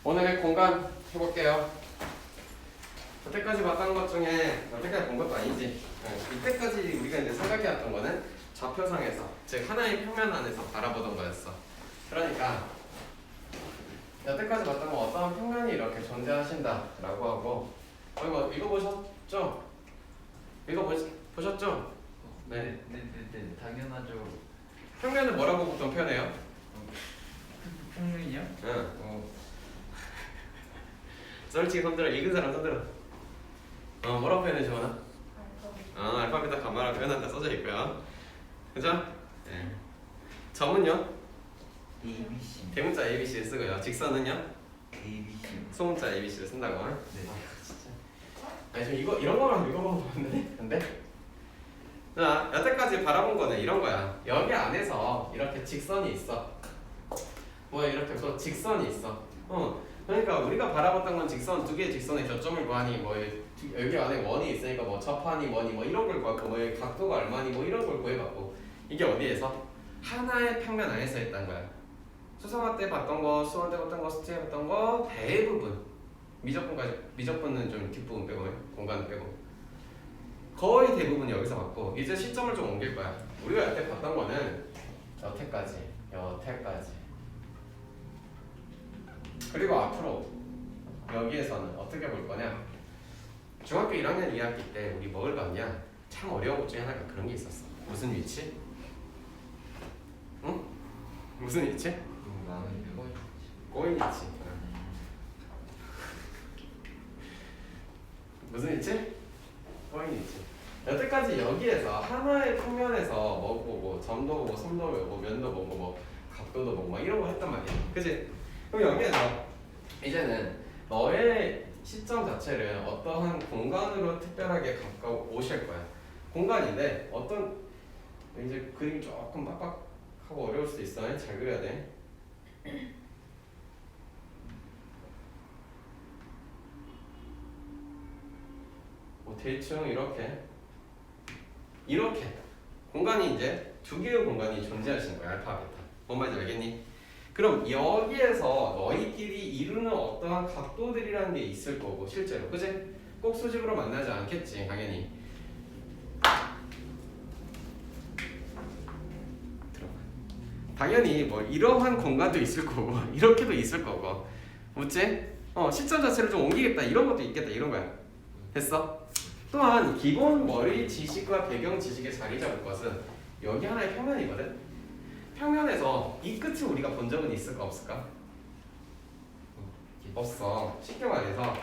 오늘 공간 해볼게요. 여태까지 봤던 것 중에 여태까지 본 것도 아니지. 이때까지 우리가 이제 생각해왔던 거는 좌표상에서, 즉 하나의 평면 안에서 바라보던 거였어. 그러니까 여태까지 봤던 건 어떠한 평면이 이렇게 존재하신다라고 하고, 이거 읽어보셨죠? 보셨죠? 네. 네, 당연하죠. 평면을 뭐라고 보통 표현해요? 평면이요? 응. 솔직히 손들어. 읽은 사람 손들어. 뭐라고 표현해 주원아? 알파벳 가마라 표현한다 써져 있고요. 그죠? 네. 점은요? ABC. 대문자 ABC를 쓰고요. 직선은요? ABC. 소문자 ABC를 쓴다고. 네. 진짜. 아니 지금 이런 거랑 이거 보면 되는데? 안 돼? 자, 여태까지 바라본 거는 이런 거야. 여기 안에서 이렇게 직선이 있어. 이렇게 또 직선이 있어. 그러니까 우리가 바라봤던 건 직선, 두 개의 직선의 교점을 구하니, 여기 안에 원이 있으니까 접하니 뭐니 이런 걸 구하고, 각도가 얼마니 이런 걸 구해봤고, 이게 어디에서? 하나의 평면 안에서 했단 거야. 수성화 때 봤던 거, 수원 때 봤던 거, 수트에 봤던 거 대부분 미적분은 좀 뒷부분 빼고, 공간 빼고 거의 대부분 여기서 봤고, 이제 시점을 좀 옮길 거야. 우리가 여태 봤던 거는 여태까지. 그리고 앞으로 여기에서는 어떻게 볼 거냐? 중학교 1학년 2학기 때 우리 뭘 봤냐? 참 어려운 것 중에 하나가 그런 게 있었어. 무슨 위치? 응? 무슨 위치? 꼬인 위치. 무슨 위치? 꼬인 위치. 여태까지 여기에서 하나의 평면에서 뭐 보고, 점도 보고, 섬도 보고, 면도 보고, 각도도 보고 이런 거 했단 말이야. 그치? 그럼 여기에서 이제는 너의 시점 자체를 어떠한 공간으로 특별하게 가까워 오실 거야. 공간인데 어떤, 이제 그림이 조금 빡빡하고 어려울 수도 있어. 잘 그려야 돼. 대충 이렇게 공간이 이제 두 개의 공간이 존재하시는 거야. 알파, 베타. 뭔 말인지 알겠니? 그럼 여기에서 너희끼리 이루는 어떠한 각도들이라는 게 있을 거고, 실제로. 그치? 꼭 수직으로 만나지 않겠지, 당연히. 들어봐. 당연히 이러한 공간도 있을 거고 이렇게도 있을 거고, 맞지? 시점 자체를 좀 옮기겠다, 이런 것도 있겠다, 이런 거야. 됐어? 또한 기본 머리 지식과 배경 지식에 자리 잡을 것은 여기 하나의 평면이거든? 평면에서 이 끝을 우리가 본 적은 있을까 없을까? 없어. 쉽게 말해서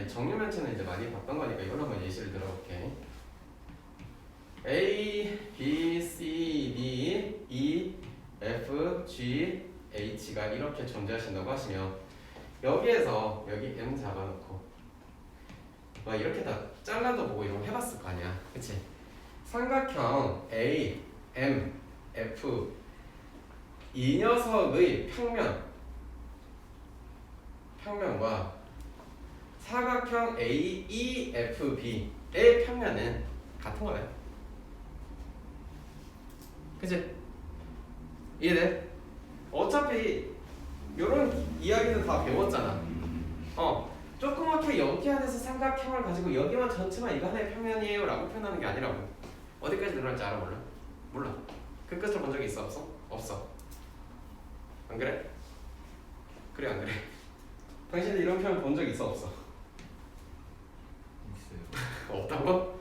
정육면체는 이제 많이 봤던 거니까 이걸 한번 예시를 들어볼게. A, B, C, D, E, F, G, H가 이렇게 존재하신다고 하시면 여기에서 여기 M 잡아놓고 이렇게 다 잘라도 보고 이런 거 해봤을 거 아니야, 그치? 삼각형 A, M, F 이 녀석의 평면과 사각형 A, E, F, B의 평면은 같은 거야. 그치? 이해돼? 어차피 이런 이야기는 다 배웠잖아. 조그맣게 여기 안에서 삼각형을 가지고 여기만 전체만 이거 하나의 평면이에요 라고 표현하는 게 아니라고. 어디까지 늘어날지 알아? 몰라. 그 끝을 본 적이 있어? 없어. 안 그래? 그래, 안 그래? 당신이 이런 표현 본 적 있어? 없어? 있어요. 없다고?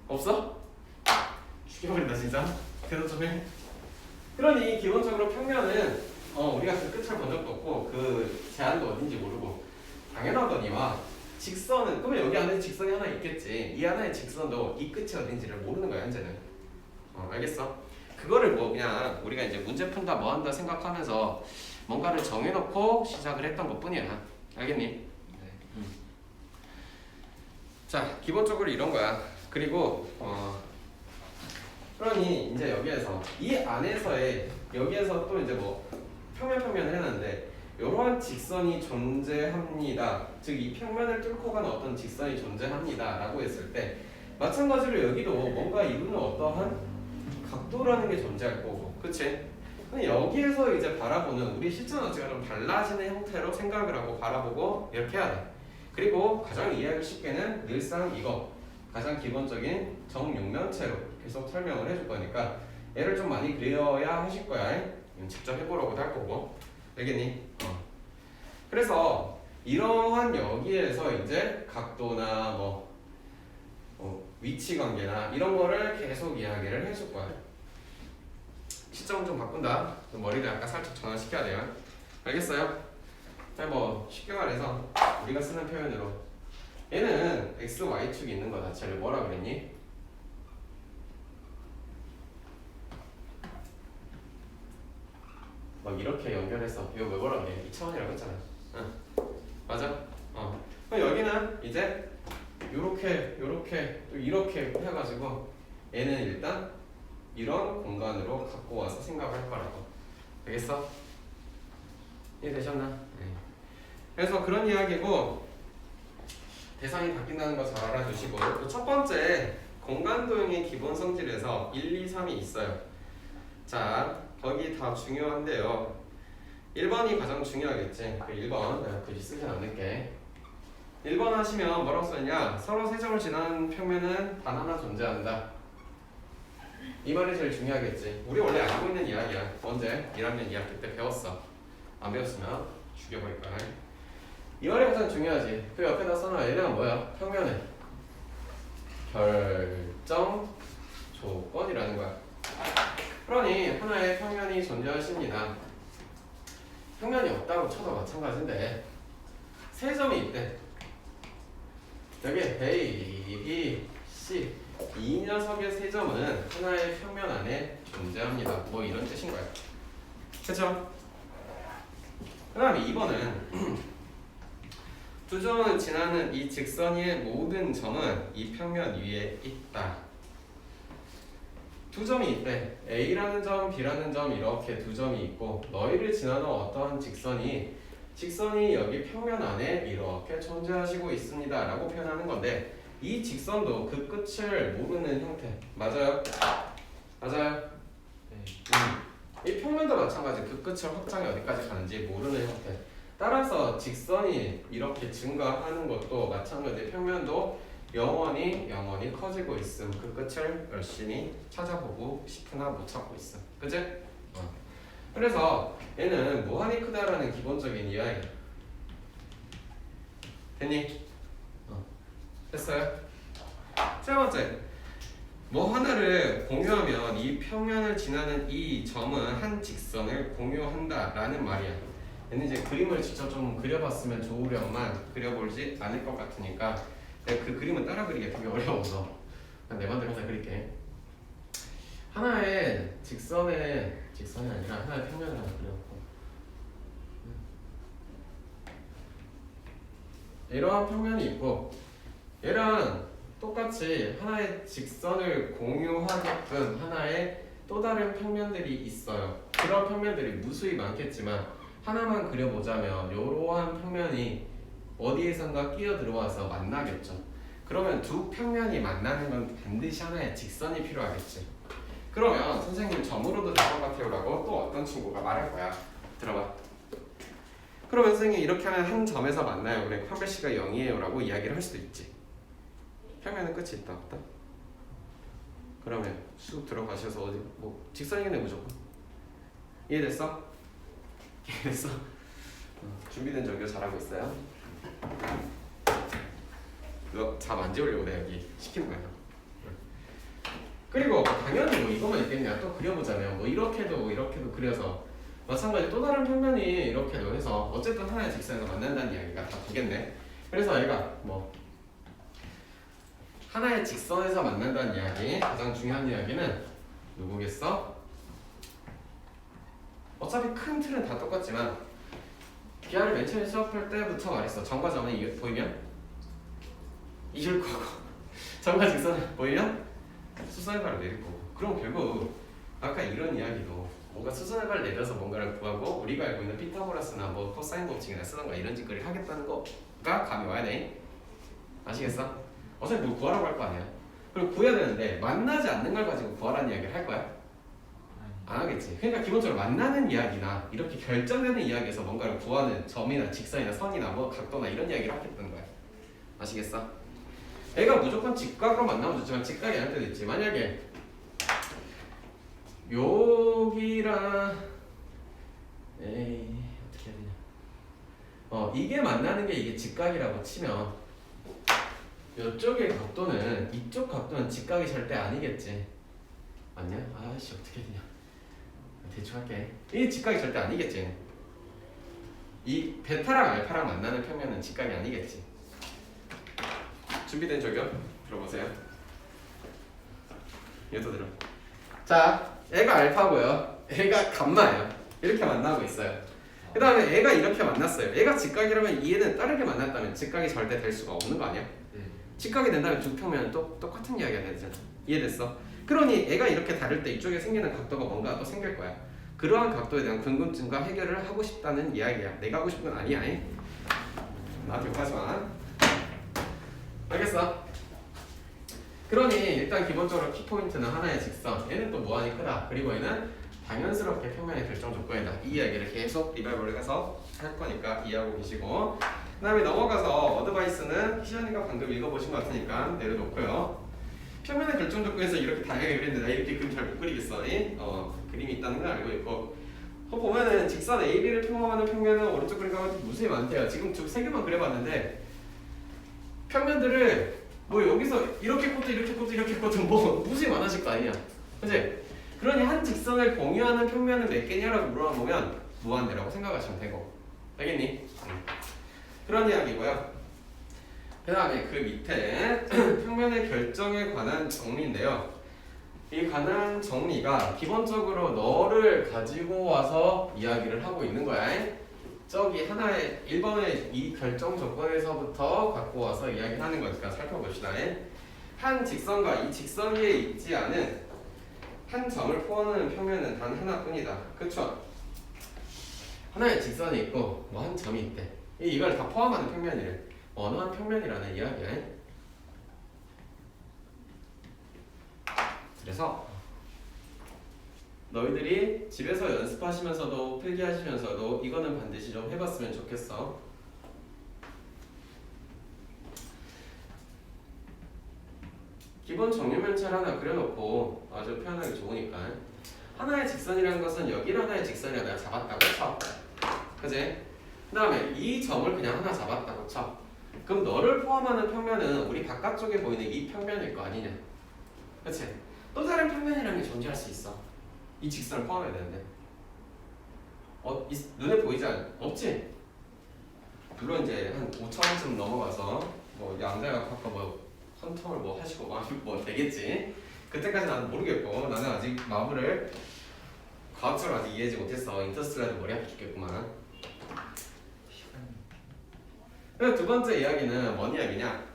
없어? 죽여버린다 진짜. 대답 좀 해. 그러니 기본적으로 평면은 우리가 그 끝을 본 적도 없고 그 제한도 어딘지 모르고 당연하더니와, 직선은 그러면 여기 안에 직선이 하나 있겠지. 이 하나의 직선도 이 끝이 어딘지를 모르는 거야 현재는. 알겠어? 그거를 그냥 우리가 이제 문제 푼다 뭐 한다 생각하면서 뭔가를 정해놓고 시작을 했던 것 뿐이야. 알겠니? 네. 자, 기본적으로 이런 거야. 그리고 그러니 이제 여기에서 이 안에서의 여기에서 또 이제 평면을 해놨는데 이러한 직선이 존재합니다. 즉 이 평면을 뚫고 가는 어떤 직선이 존재합니다 라고 했을 때 마찬가지로 여기도 뭔가 이루는 어떠한 각도라는 게 존재할 거고, 그치? 근데 여기에서 이제 바라보는 우리 실전 어지가 좀 달라지는 형태로 생각을 하고 바라보고 이렇게 해야 돼. 그리고 가장 이해하기 쉽게는 늘상 이거 가장 기본적인 정육면체로 계속 설명을 해줄 거니까 얘를 좀 많이 그려야 하실 거야. 직접 해보라고도 할 거고. 알겠니? 그래서 이러한 여기에서 이제 각도나 뭐 위치 관계나 이런 거를 계속 이야기를 해줄 거야. 시점을 좀 바꾼다. 좀 머리를 약간 살짝 전환시켜야 돼요. 알겠어요? 뭐 쉽게 말해서 우리가 쓰는 표현으로 얘는 x, y축이 있는 거 자체를 뭐라 그랬니? 막 이렇게 연결해서 이거 왜 뭐라 그래? 2차원이라고 했잖아. 응. 맞아? 그럼 여기는 이제 요렇게 또 이렇게 해가지고 얘는 일단 이런 공간으로 갖고 와서 생각을 할 거라고. 알겠어? 이해되셨나? 네. 그래서 그런 이야기고 대상이 바뀐다는 거 잘 알아두시고 또 첫 번째 공간도형의 기본 성질에서 1, 2, 3이 있어요. 자 거기 다 중요한데요. 1번이 가장 중요하겠지. 그 1번 내가 굳이 쓰진 않을게. 1번 하시면 뭐라고 써있냐? 서로 세점을 지나는 평면은 단 하나 존재한다. 이 말이 제일 중요하겠지. 우리 원래 알고 있는 이야기야. 언제? 1학년 2학기 때 배웠어. 안 배웠으면 죽여버릴 거야. 이 말이 가장 중요하지. 그 옆에다 써놔. 얘네가 뭐야? 평면의 결정 조건이라는 거야. 그러니 하나의 평면이 존재하십니다. 평면이 없다고 쳐도 마찬가지인데 세 점이 있대. 여기 A, B, C 이 녀석의 세 점은 하나의 평면 안에 존재합니다. 뭐 이런 뜻인 거야. 그쵸? 그 다음에 2번은 두 점을 지나는 이 직선의 모든 점은 이 평면 위에 있다. 두 점이 있대. A라는 점, B라는 점 이렇게 두 점이 있고 너희를 지나는 어떠한 직선이 여기 평면 안에 이렇게 존재하시고 있습니다 라고 표현하는 건데 이 직선도 그 끝을 모르는 형태. 맞아요? 맞아요? 네. 이 평면도 마찬가지. 그 끝을 확장이 어디까지 가는지 모르는 형태. 따라서 직선이 이렇게 증가하는 것도 마찬가지. 평면도 영원히 커지고 있음. 그 끝을 열심히 찾아보고 싶으나 못 찾고 있음. 그치? 그래서 얘는 무한히 크다라는 기본적인 이야기야. 됐니? 됐어요? 세 번째, 뭐 하나를 공유하면 이 평면을 지나는 이 점은 한 직선을 공유한다라는 말이야. 얘는 이제 그림을 직접 좀 그려봤으면 좋으련만 그려보지 않을 것 같으니까 내가 그 그림은 따라 그리기 되게 어려워서 그냥 내 맘대로 하나 그릴게. 하나의 직선이 아니라 하나의 평면을 하나 그려놓고 이러한 평면이 있고 얘랑 똑같이 하나의 직선을 공유하게끔 하나의 또 다른 평면들이 있어요. 그런 평면들이 무수히 많겠지만 하나만 그려보자면 이러한 평면이 어디에선가 끼어 들어와서 만나겠죠. 그러면 두 평면이 만나는 건 반드시 하나의 직선이 필요하겠지. 그러면 선생님 점으로도 될 것 같아요 라고 또 어떤 친구가 말할 거야. 들어봐. 그러면 선생님 이렇게 하면 한 점에서 만나요. 그래 판별시가 0이에요 라고 이야기를 할 수도 있지. 평면은 끝이 있다 없다? 그러면 쑥 들어가셔서 어디 뭐 직선이겠네 무조건. 이해됐어? 이해됐어? 준비된 정교 잘하고 있어요? 이거 잠 안 재우려고 내가 여기 시키는 거야. 그리고 당연히 뭐 이거만 있겠냐. 또 그려보자면 뭐 이렇게도 그려서 마찬가지 또 다른 평면이 이렇게도 해서 어쨌든 하나의 직선에서 만난다는 이야기가 다 되겠네. 그래서 얘가 뭐 하나의 직선에서 만난다는 이야기, 가장 중요한 이야기는 누구겠어? 어차피 큰 틀은 다 똑같지만 기하를 맨 처음에 수업할 때부터 말했어. 점과 점이 보이면 이길 거고 점과 직선을 보이면 수선의 발을 내릴 거고. 그럼 결국 아까 이런 이야기도 뭔가 수선의 발을 내려서 뭔가를 구하고 우리가 알고 있는 피타고라스나 뭐 코사인 법칙이나 쓰던가 이런 짓거리를 하겠다는 거가 감이 와야 돼. 아시겠어? 어차피 뭘 구하라고 할 거 아니야. 그리고 구해야 되는데 만나지 않는 걸 가지고 구하라는 이야기를 할 거야? 안 하겠지. 그러니까 기본적으로 만나는 이야기나 이렇게 결정되는 이야기에서 뭔가를 구하는 점이나 직선이나 선이나 뭐 각도나 이런 이야기를 하겠다는 거야. 아시겠어? 애가 무조건 직각으로 만나면 좋지만 직각이 아닐 때도 있지. 만약에 여기랑 어떻게 해야 되냐. 이게 만나는 게 이게 직각이라고 치면 이쪽의 각도는 이쪽 각도는 직각이 절대 아니겠지. 맞냐? 아씨 어떻게 해야 되냐. 대충 할게. 이게 직각이 절대 아니겠지. 이 베타랑 알파랑 만나는 평면은 직각이 아니겠지. 준비된 적용 들어보세요. 얘도 들어. 자, 애가 알파고요. 애가 감마예요. 이렇게 만나고 있어요. 그 다음에 애가 이렇게 만났어요. 애가 직각이라면 얘는 다르게 만났다면 직각이 절대 될 수가 없는 거 아니야? 직각이 된다면 두 평면은 또 똑같은 이야기가 되잖아. 이해됐어? 그러니 애가 이렇게 다를 때 이쪽에 생기는 각도가 뭔가 또 생길 거야. 그러한 각도에 대한 궁금증과 해결을 하고 싶다는 이야기야. 내가 하고 싶은 건 아니야. 나한테 욕하지 마. 알겠어? 그러니 일단 기본적으로 키포인트는 하나의 직선. 얘는 또 무한히 크다. 그리고 얘는 당연스럽게 평면의 결정 조건이다. 이 이야기를 계속 리발브를 해서 할 거니까 이해하고 계시고, 그 다음에 넘어가서 어드바이스는 시연이가 방금 읽어보신 것 같으니까 내려놓고요. 평면의 결정 조건에서 이렇게 다양하게 그렸는데 나 이렇게 그림 잘 못 그리겠어. 그림이 있다는 걸 알고 있고, 보면은 직선 AB를 포함하는 평면은 오른쪽 그림과 무수히 많대요. 지금 세 개만 그려봤는데 평면들을 뭐 여기서 이렇게 꽂도 이렇게 꽂도 이렇게 꽂도 뭐 무수히 많아질 거 아니야. 그치? 그러니 한 직선을 공유하는 평면은 몇 개냐라고 물어보면 무한대라고 생각하시면 되고. 알겠니? 그런 이야기고요. 그 다음에 그 밑에 평면의 결정에 관한 정리인데요. 이 관한 정리가 기본적으로 너를 가지고 와서 이야기를 하고 있는 거야. 저기 하나의 1번의 이 결정 조건에서부터 갖고 와서 이야기하는 거니까 살펴봅시다. 한 직선과 이 직선 위에 있지 않은 한 점을 포함하는 평면은 단 하나뿐이다. 그쵸? 하나의 직선이 있고 뭐 한 점이 있대. 이걸 다 포함하는 평면이래. 어느 한 평면이라는 이야기야. 그래서 너희들이 집에서 연습하시면서도 필기하시면서도 이거는 반드시 좀 해봤으면 좋겠어. 기본 정육면체를 하나 그려놓고 아주 표현하기 좋으니까 하나의 직선이라는 것은 여기를 하나의 직선이라 내가 잡았다고 쳐. 그지? 그 다음에 이 점을 그냥 하나 잡았다고 쳐. 그럼 너를 포함하는 평면은 우리 바깥쪽에 보이는 이 평면일 거 아니냐. 그치? 또 다른 평면이라는 게 존재할 수 있어. 이 직선을 포함해야 되는데 눈에 보이지 없지? 물론 이제 한 5,000원쯤 넘어가서 뭐 양자가 아까 뭐 헌터를 뭐 하시고 뭐 되겠지. 그때까지 나는 모르겠고 나는 아직 마블을 과학적으로 아직 이해하지 못했어. 인터스텔라도 머리 아파 죽겠구만. 그래서 두 번째 이야기는 뭔 이야기냐?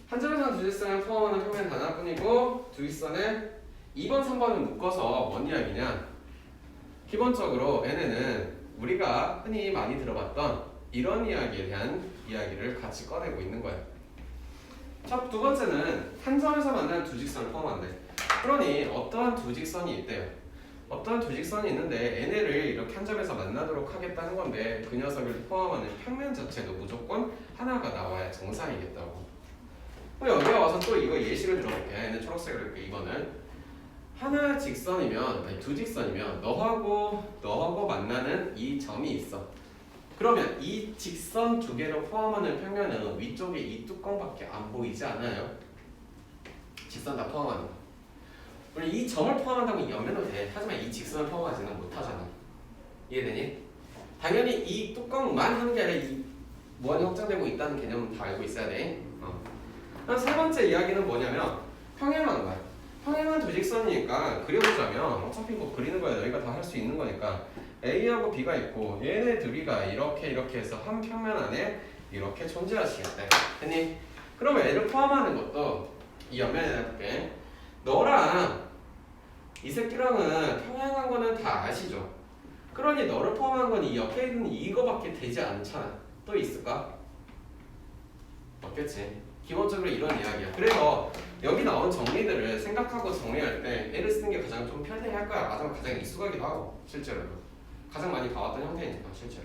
한 점에서는 두 직선을 포함하는 평면 단 하나뿐이고 두 직선에 2번, 3번을 묶어서 뭔 이야기냐? 기본적으로 얘네는 우리가 흔히 많이 들어봤던 이런 이야기에 대한 이야기를 같이 꺼내고 있는 거야. 두 번째는 한 점에서 만나는 두 직선을 포함한대. 그러니 어떠한 두 직선이 있대요. 어떠한 두 직선이 있는데 얘네를 이렇게 한 점에서 만나도록 하겠다는 건데 그 녀석을 포함하는 평면 자체도 무조건 하나가 나와야 정상이겠다고. 여기 와서 또 이거 예시를 들어볼게. 얘는 초록색으로 이렇게 2번을 하나 직선이면 아니 두 직선이면 너하고 만나는 이 점이 있어. 그러면 이 직선 두 개를 포함하는 평면은 위쪽에 이 뚜껑밖에 안 보이지 않아요? 직선 다 포함하는 거. 물론 이 점을 포함한다고 연면도 돼. 하지만 이 직선을 포함하지는 못하잖아. 이해되니? 당연히 이 뚜껑만 하는 게 아니라 이 무한히 확장되고 있다는 개념은 다 알고 있어야 돼. 그럼 세 번째 이야기는 뭐냐면 평행하는 거야. 평행한 두 직선이니까 그려보자면 어차피 뭐 그리는 거야. 너희가 다 할 수 있는 거니까 A하고 B가 있고 얘네 둘이가 이렇게 해서 한 평면 안에 이렇게 존재하시겠대. 됐니? 그러면 얘를 포함하는 것도 이 옆면에 해볼게. 너랑 이 새끼랑은 평행한 거는 다 아시죠? 그러니 너를 포함한 건 이 옆에 있는 이거밖에 되지 않잖아. 또 있을까? 없겠지. 기본적으로 이런 이야기야. 그래서 여기 나온 정리들을 생각하고 정리할 때 L을 쓰는 게 가장 좀 편리할 거야. 가장 익숙하기도 하고 실제로도 가장 많이 봐왔던 형태니까 실제로.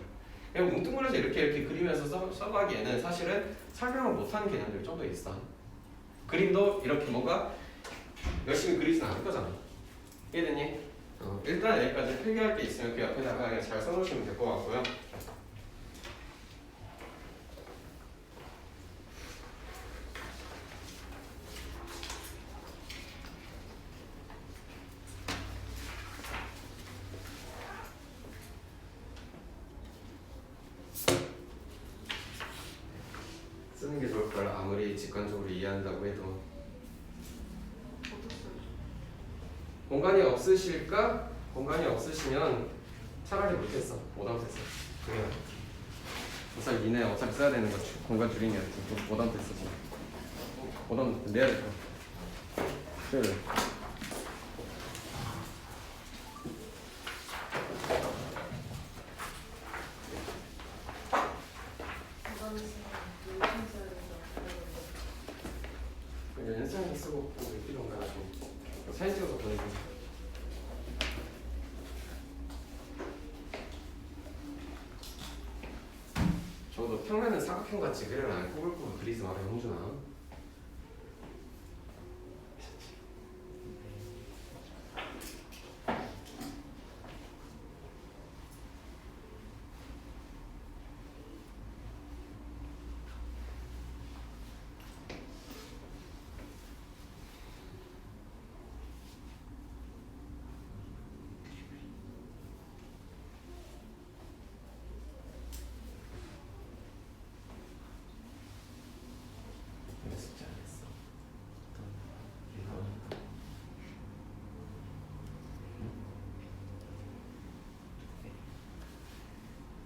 그냥 뭉뚱그려서 이렇게 그리면서 써가기에는 사실은 설명을 못하는 개념들이 좀 더 있어. 그림도 이렇게 뭔가 열심히 그리진 않을 거잖아. 이해됐니? 일단 여기까지 필기할 게 있으면 그 옆에다가 그냥 잘 써놓으시면 될 것 같고요. 쓰는 게 좋을 걸 아무리 직관적으로 이해한다고 해도 공간이 없으실까? 공간이 없으시면 차라리 못했어. 못하겠어. 그게 우선 니네 어차피 써야 되는 거 공간 줄이는 게 못하겠어. 못하면 내야 될 거. 그래. 연습생 쓰고 몇 필요한가 나중에 사진 찍어서 보내줘. 저도 평면은 사각형 같이 그려라. 꾸불꾸불 그리지 마라 형준아.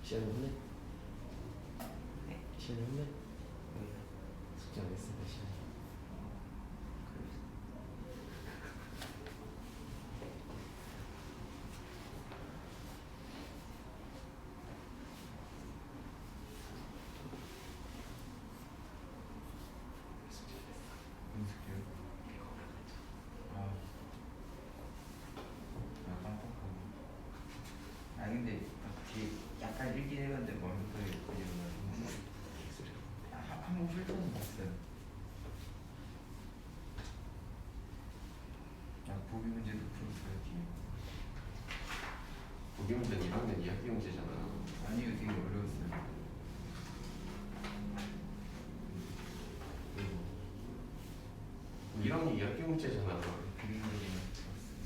시간 없네? 네? 시간 없네? 숙제 안 했으니까 시간. 아니 근데 뒤에 약간 읽긴 했는데 머리부터 그리는 한번 훑어는 봤어요. 보기 문제도 풀었어요 뒤에. 보기 문제는 1학년 2학기 문제잖아. 아니요 되게 어려웠어요. 1학년 2학기 문제잖아. 그림 그리는 풀었어요.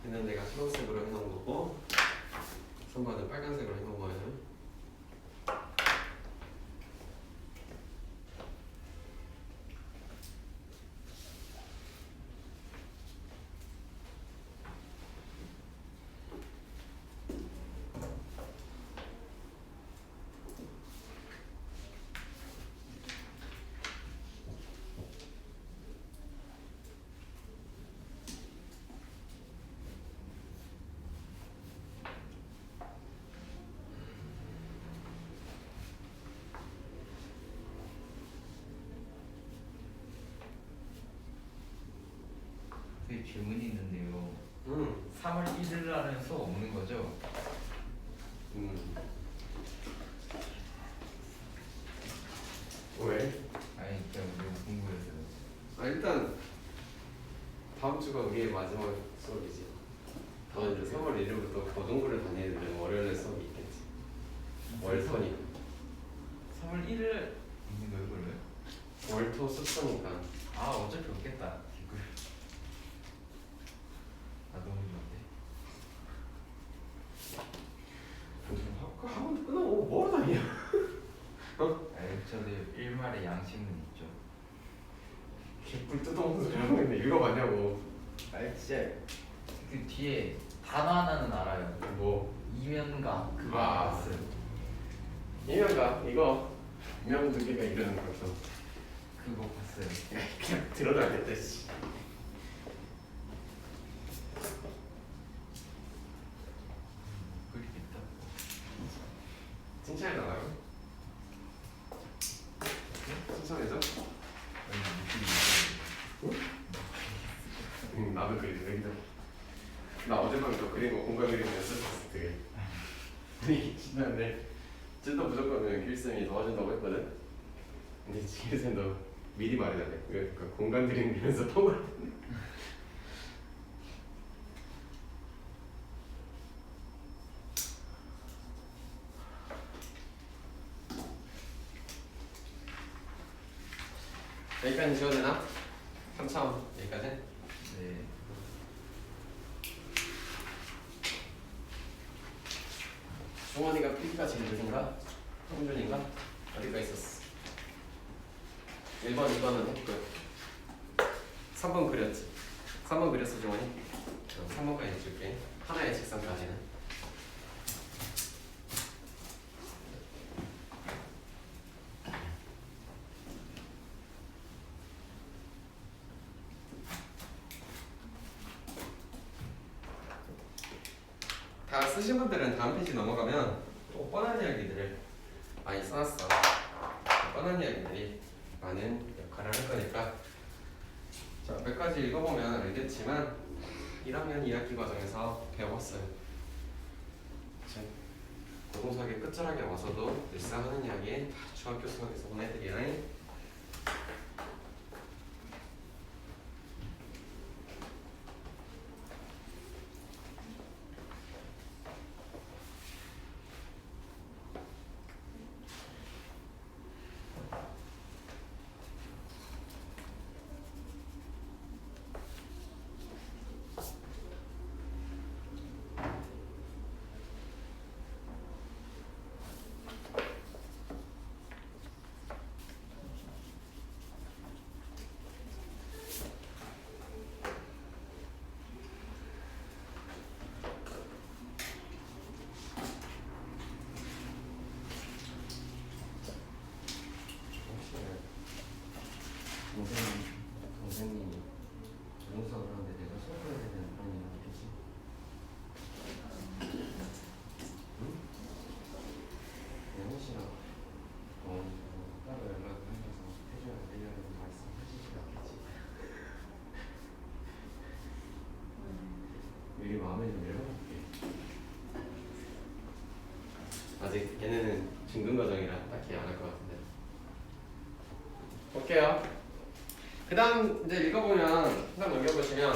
얘는 내가 초록색으로 해놓은 거고 선반은 빨간색으로 해놓은 거예요. 되게 질문이 있는데요. 3월 1일 날은 수업 없는 거죠? 왜? 아니 그냥 너무 궁금해서요. 일단 다음 주가 우리의 마지막 수업이지. 다음 이제 3월 1일부터 고등부를 다니는 애들은 월요일에 수업이 있겠지. 월터니까. 3월 1일 있는 거예요 그러면? 월토 숙소니까. 아 어차피 없겠다. 개꿀. 아 너무 좋은데. 학원 끊어. 뭐하러 다니냐? 아니 저도 일말의 양심은 있죠. 개뿔 뜯어먹는 소리 하고 있네. 읽어봤냐고. 아니 진짜 그 뒤에 단어 하나는 알아요. 뭐? 이면가 그거 아. 봤어요. 이명가 이거 명 두 개가 이르는 거. 봤어? 그거 봤어요. 그냥 들어놔야겠다 씨. 그리겠다. 칭찬해 나가요? 칭찬해줘? 나도 그리지 왜 그래? 나 어젯밤에 또 그린 거 공간 그리는 연습했어 되게. 아니 신나는데 찐도 무조건 길쌤이 도와준다고 했거든. 근데 길쌤도 미리 말해달래. 그러니까 공간 그리는 연습하고 그랬더니. 여기까지 지워도 되나? 3차원 여기까지? 네. 중원이가 P가 제일 늦은가? 성준인가? 어디가 있었어? 1번, 2번은 했고 3번 그렸지? 3번 그렸어 중원이? 3번까지 해줄게. 하나의 직선까지는 다 쓰신 분들은 다음 페이지 넘어가면 또 뻔한 이야기들을 많이 써놨어. 뻔한 이야기들이 많은 역할을 할 거니까 자, 몇 가지 읽어보면 알겠지만 1학년 2학기 과정에서 배웠어요. 자, 고등수학의 끝자락에 와서도 일상하는 이야기 중학교 수학에서 본 애들이랑 선생님이 고등수학을 하는데 내가 수업해야 되는 그런 일은 없겠지? 응? 영훈 씨랑 따로 연락을 하면서 해줘야 되냐는 말씀하시지 않겠지? 미리 마음에 좀 열어볼게. 아직 얘네는 중등 과정이라 딱히 안 할 것 같은데. 볼게요. 그 다음 이제 읽어보면 한번 넘겨보시면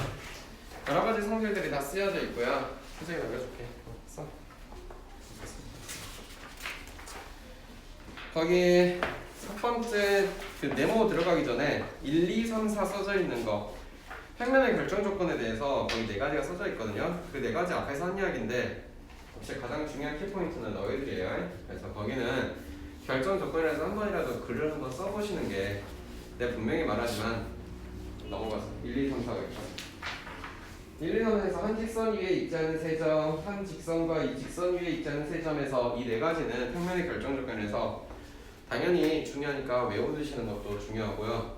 여러 가지 성질들이 다 쓰여져 있고요. 선생님 넘겨줄게. 써. 거기 첫 번째 그 네모 들어가기 전에 1, 2, 3, 4 써져 있는 거 평면의 결정 조건에 대해서 거기 네 가지가 써져 있거든요. 그 네 가지 앞에서 한 이야기인데 역시 가장 중요한 키포인트는 너희들이에요. 그래서 거기는 결정 조건이라서 한 번이라도 글을 한번 써보시는 게 내가 분명히 말하지만 넘어가서 1, 2, 3, 4가 있다. 1, 2, 3에서 한 직선 위에 있지 않은 세 점, 한 직선과 이 직선 위에 있지 않은 세 점에서 이 네 가지는 평면의 결정 조건에서 당연히 중요하니까 외워두시는 것도 중요하고요.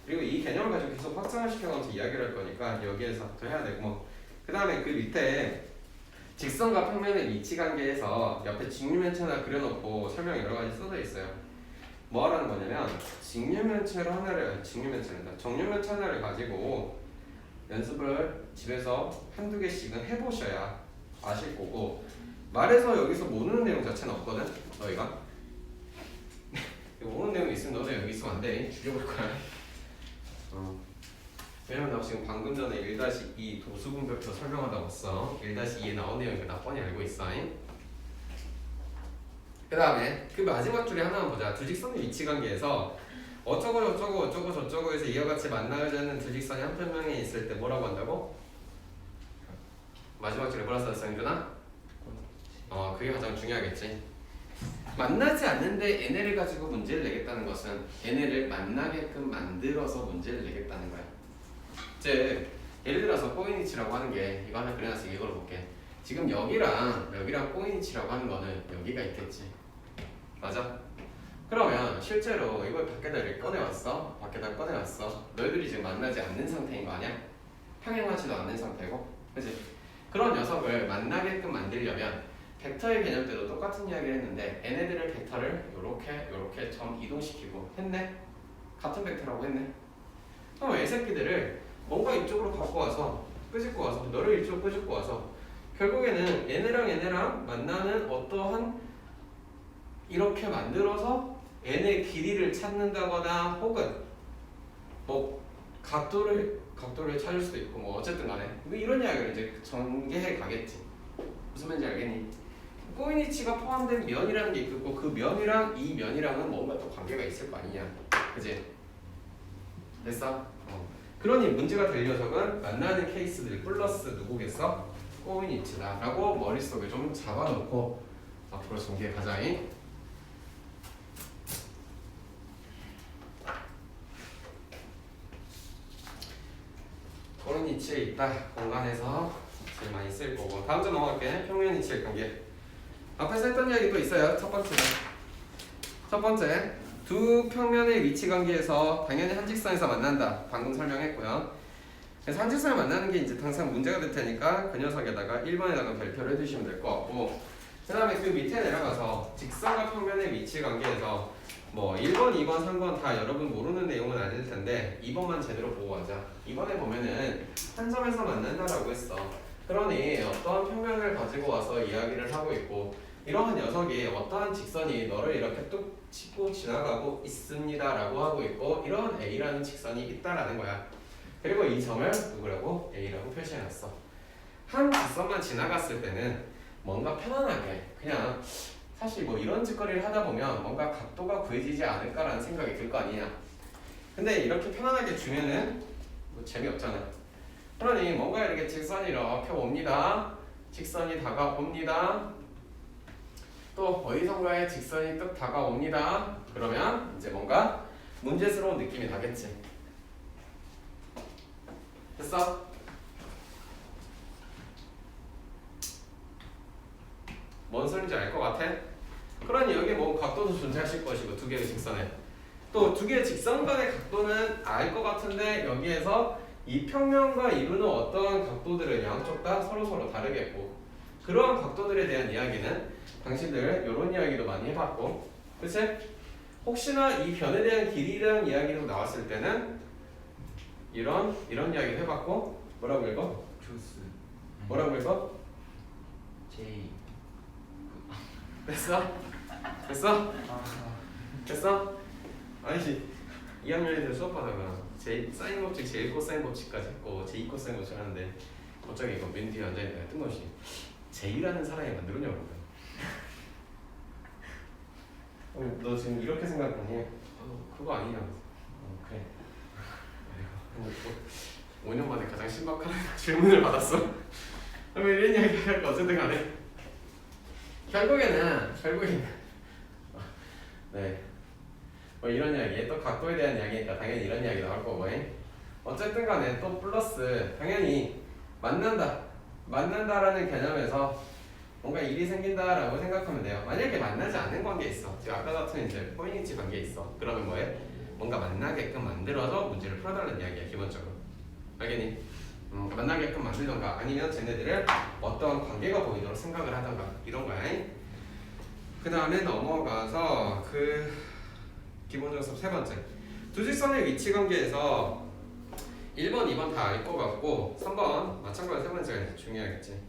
그리고 이 개념을 가지고 계속 확장을 시켜가면서 이야기를 할 거니까 여기에서부터 해야 되고 뭐. 그 다음에 그 밑에 직선과 평면의 위치 관계에서 옆에 직류면체나 그려놓고 설명 여러 가지 써져 있어요. 뭐 하라는 거냐면 직류면체로 하나를 직류면체란다. 정류면체 하나를 가지고 연습을 집에서 한두 개씩은 해보셔야 아실 거고 말해서 여기서 모르는 내용 자체는 없거든. 너희가 모르는 내용 있으면 너도 여기 있으면 안 돼. 죽여볼 거야. 왜냐면 나 지금 방금 전에 1-2 도수분별표 설명하다 왔어. 1-2에 나온 내용 나 뻔히 알고 있어. 그 다음에 그 마지막 줄에 하나만 보자. 두 직선의 위치 관계에서 어쩌고 저쩌고 어쩌고 저쩌고에서 이와 같이 만나지 않는 두 직선이 한 평면에 있을 때 뭐라고 한다고? 마지막 줄에 뭐라 썼어 영준아? 그게 가장 중요하겠지. 만나지 않는데 얘네를 가지고 문제를 내겠다는 것은 얘네를 만나게끔 만들어서 문제를 내겠다는 거야. 즉 예를 들어서 포인트치라고 하는 게 이거 하나 그려놨어. 이걸 볼게. 지금 여기랑 포인트치라고 하는 거는 여기가 있겠지. 맞아? 그러면 실제로 이걸 밖에다 이렇게 꺼내왔어. 밖에다 꺼내왔어. 너희들이 지금 만나지 않는 상태인 거 아니야? 평행하지도 않는 상태고, 그치? 그런 녀석을 만나게끔 만들려면 벡터의 개념 때도 똑같은 이야기를 했는데 얘네들의 벡터를 요렇게 점 이동시키고 했네? 같은 벡터라고 했네? 그럼 이 새끼들을 뭔가 이쪽으로 갖고 와서 끄집고 와서 너를 이쪽으로 끄집고 와서 결국에는 얘네랑 만나는 어떠한 이렇게 만들어서 얘네 길이를 찾는다거나 혹은 뭐 각도를 찾을 수도 있고 뭐 어쨌든 간에 뭐 이런 이야기를 이제 전개해 가겠지. 무슨 말인지 알겠니? 꼬이니치가 포함된 면이라는 게 있고 그 면이랑 이 면이랑은 뭔가 또 관계가 있을 거 아니냐, 그지? 됐어? 그러니 문제가 될 녀석은 만나는 케이스들 플러스 누구겠어? 꼬이니치다 라고 머릿속에 좀 잡아놓고 앞으로 전개해 가자잉. 꼬이니치에 있다. 공간에서 제일 많이 쓸 거고. 다음 주 넘어갈게. 평면 이치의 관계. 앞에서 했던 이야기 또 있어요. 첫 번째, 두 평면의 위치 관계에서 당연히 한 직선에서 만난다. 방금 설명했고요. 그래서 한 직선을 만나는 게 이제 항상 문제가 될 테니까 그 녀석에다가 1번에다가 별표를 해주시면 될 것 같고, 그 다음에 그 밑에 내려가서 직선과 평면의 위치 관계에서 뭐 1번, 2번, 3번 다 여러분 모르는 내용은 아닐 텐데 2번만 제대로 보고 가자. 2번에 보면은 한 점에서 만난다라고 했어. 그러니 어떠한 평면을 가지고 와서 이야기를 하고 있고 이러한 녀석이 어떠한 직선이 너를 이렇게 뚝 치고 지나가고 있습니다라고 하고 있고 이러한 A라는 직선이 있다라는 거야. 그리고 이 점을 누구라고? A라고 표시해놨어. 한 직선만 지나갔을 때는 뭔가 편안하게 그냥 사실 뭐 이런 짓거리를 하다 보면 뭔가 각도가 구해지지 않을까라는 생각이 들 거 아니냐. 근데 이렇게 편안하게 주면은 뭐 재미없잖아. 그러니 뭔가 이렇게 직선이 이렇게 옵니다. 직선이 다가옵니다. 또 어디선가에 직선이 뚝 다가옵니다. 그러면 이제 뭔가 문제스러운 느낌이 나겠지. 됐어? 뭔 소린지 알 것 같아? 그러니 여기 뭐 각도도 존재하실 것이고 두 개의 직선에 또 두 개의 직선 간의 각도는 알 것 같은데 여기에서 이 평면과 이루는 어떠한 각도들은 양쪽 다 서로 다르겠고 그러한 각도들에 대한 이야기는 당신들 이런 이야기도 많이 해봤고 그치? 혹시나 이 변에 대한 길이라는 이야기도 나왔을 때는 이런 이야기도 해봤고 뭐라고 읽어? 조스 뭐라고 읽어? J 됐어? 됐어? 됐어? 아니지 2학년 애들 수업하다가 사인 법칙, 제1 코사인 법칙까지 했고 제2 코사인 법칙 하는데 갑자기 이거 맨 뒤에 앉아있는 뜬금없이 제이라는 사람이 만들었냐고 너 지금 이렇게 생각하니? 그거 아니냐고 그래 5년 만에 가장 신박한 질문을 받았어. 그러면 이런 이야기 할 거 어쨌든 간에 결국에는 네. 뭐 이런 이야기 또 각도에 대한 이야기니까 당연히 이런 이야기 나올 거고 어쨌든 간에 또 플러스 당연히 만난다라는 개념에서 뭔가 일이 생긴다라고 생각하면 돼요. 만약에 만나지 않는 관계 있어. 지금 아까 같은 이제 포인트 관계 있어. 그러면 뭐해? 뭔가 만나게끔 만들어서 문제를 풀어달라는 이야기야 기본적으로. 알겠니? 만나게끔 만들던가 아니면 쟤네들을 어떤 관계가 보이도록 생각을 하던가 이런 거야. 그 다음에 넘어가서 그 기본적으로 세 번째 두 직선의 위치 관계에서 1번, 2번 다 알 것 같고 3번 마찬가지로 세 번째가 중요하겠지.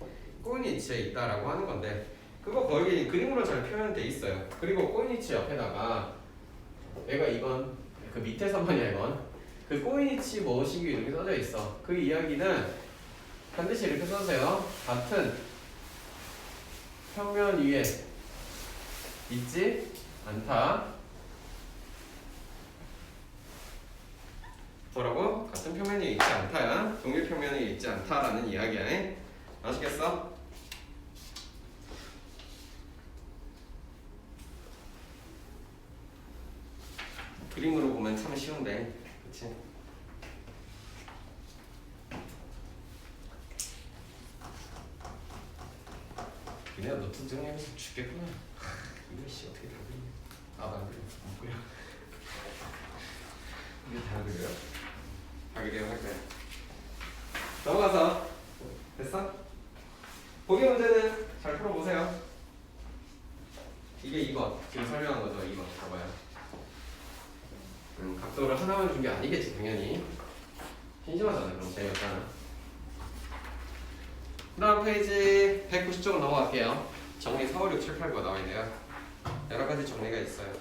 꼬이니치에 있다라고 하는 건데 그거 거의 그림으로 잘 표현돼 있어요. 그리고 꼬이니치 옆에다가 얘가 2번 그 밑에 3번이야 이건 그 꼬이니치 뭐시기 이렇게 써져 있어. 그 이야기는 반드시 이렇게 써주세요. 같은 평면 위에 있지 않다. 뭐라고? 같은 평면이 있지 않다야. 동일 평면이 있지 않다라는 이야기야. 아시겠어? 그림으로 보면 참 쉬운데, 그치? 니네가 노트 정리하면서 죽겠구나. 이거 씨 어떻게 다 그리냐? 나도 안 그려. 못 그려. 이게 다 그래요? 다 그려 할 거야. 넘어가서 됐어? 보기 문제는 잘 풀어보세요. 이게 2번 지금 설명한 거죠. 2번 봐봐요. 각도를 하나만 준 게 아니겠지 당연히. 심심하잖아. 그럼 재미없잖아. 그 다음 페이지 190쪽으로 넘어갈게요. 정리 4, 5, 6, 7, 8, 9가 나와 있네요. 여러 가지 정리가 있어요.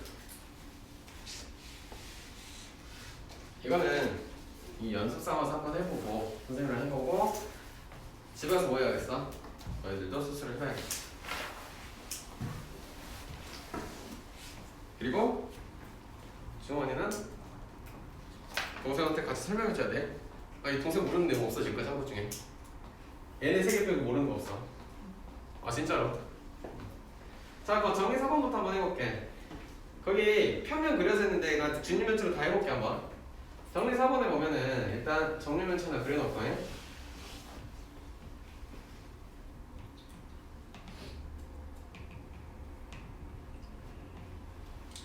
이거는 이 연습 삼아서 한번 해보고 선생님이랑 해보고 집에서 뭐 해야겠어? 너희들도 수술을 해야겠어. 그리고 주원이는 동생한테 같이 설명해줘야 돼. 아니 동생 모르는 내용 없어 지금까지 한 것 중에. 얘네 세 개 빼고 모르는 거 없어. 아 진짜로. 자 그럼 정리 4번부터 한번 해볼게. 거기 평면 그려져 있는데 나 준유면체로 다 해볼게 한번. 정리 4번에 보면은 일단 정리면체 하나 그려놓고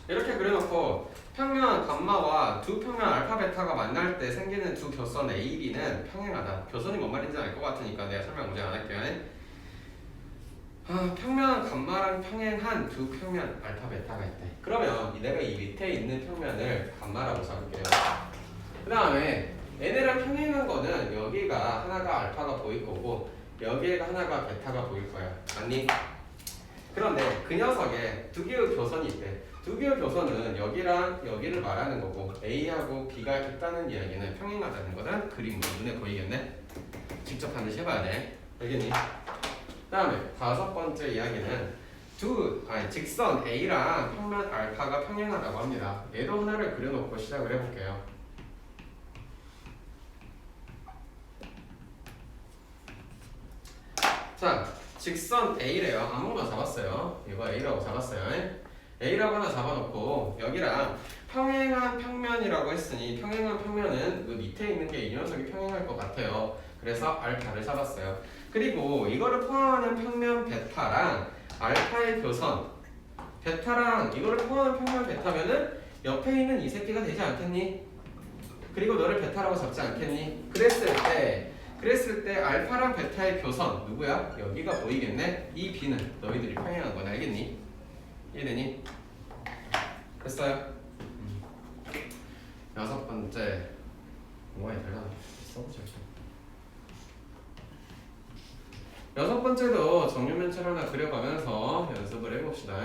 이렇게 그려놓고 평면 감마와 두 평면 알파 베타가 만날 때 생기는 두 교선 A, B는 평행하다. 교선이 뭔 말인지 알 것 같으니까 내가 설명 문제 안 할게요. 평면 감마랑 평행한 두 평면 알파 베타가 있대. 그러면 내가 이 밑에 있는 평면을 감마라고 잡을게요. 그 다음에 얘네랑 평행한 거는 여기가 하나가 알파가 보일 거고 여기가 하나가 베타가 보일 거야. 맞니? 그런데 그 녀석에 두 개의 교선이 있대. 두 개의 교선은 여기랑 여기를 말하는 거고 A하고 B가 있다는 이야기는 평행하다는 거는 그림으로 눈에 보이겠네? 직접 반드시 해봐야 돼. 알겠니? 그 다음에 5번째 이야기는 직선 A랑 평면 알파가 평행하다고 합니다. 얘도 하나를 그려놓고 시작을 해볼게요. 자, 직선 A래요. 아무거나 잡았어요. 이거 A라고 잡았어요. A라고 하나 잡아놓고 여기랑 평행한 평면이라고 했으니 평행한 평면은 그 밑에 있는 게 이 녀석이 평행할 것 같아요. 그래서 알파를 잡았어요. 그리고 이거를 포함하는 평면 베타랑 알파의 교선 베타랑 이거를 포함하는 평면 베타면은 옆에 있는 이 새끼가 되지 않겠니? 그리고 너를 베타라고 잡지 않겠니? 그랬을 때 알파랑 베타의 교선 누구야? 여기가 보이겠네? 이 B는 너희들이 평행한 건 알겠니? 이해되니? 됐어요? 6번째 뭐가 달라? 써보자. 6번째도 정육면체를 하나 그려가면서 연습을 해봅시다.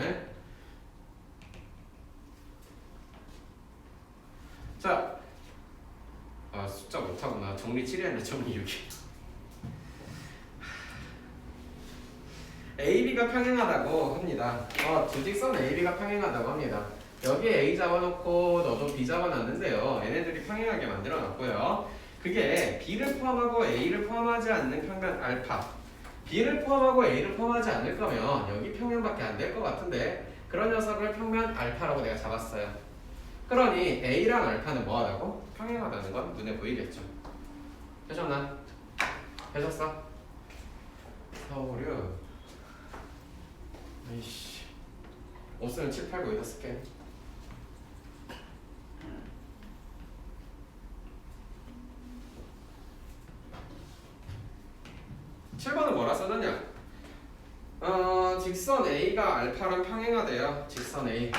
자, 숫자 못하구나. 정리 7이 아니라 정리 6이. AB가 평행하다고 합니다. 두 직선 AB가 평행하다고 합니다. 여기에 A 잡아놓고 너도 B 잡아놨는데요. 얘네들이 평행하게 만들어놨고요. 그게 B를 포함하고 A를 포함하지 않는 평면 알파 B를 포함하고 A를 포함하지 않을 거면 여기 평면밖에 안 될 것 같은데 그런 녀석을 평면 알파라고 내가 잡았어요. 그러니 A랑 알파는 뭐하다고? 평행하다는 건 눈에 보이겠죠. 되셨나? 되셨어? 4, 5, 6 아이씨 없으면 7, 8, 9 여기다 쓸게. (7번은) 뭐라 써놨냐? 직선 A가 알파랑 평행하대요. 직선 A.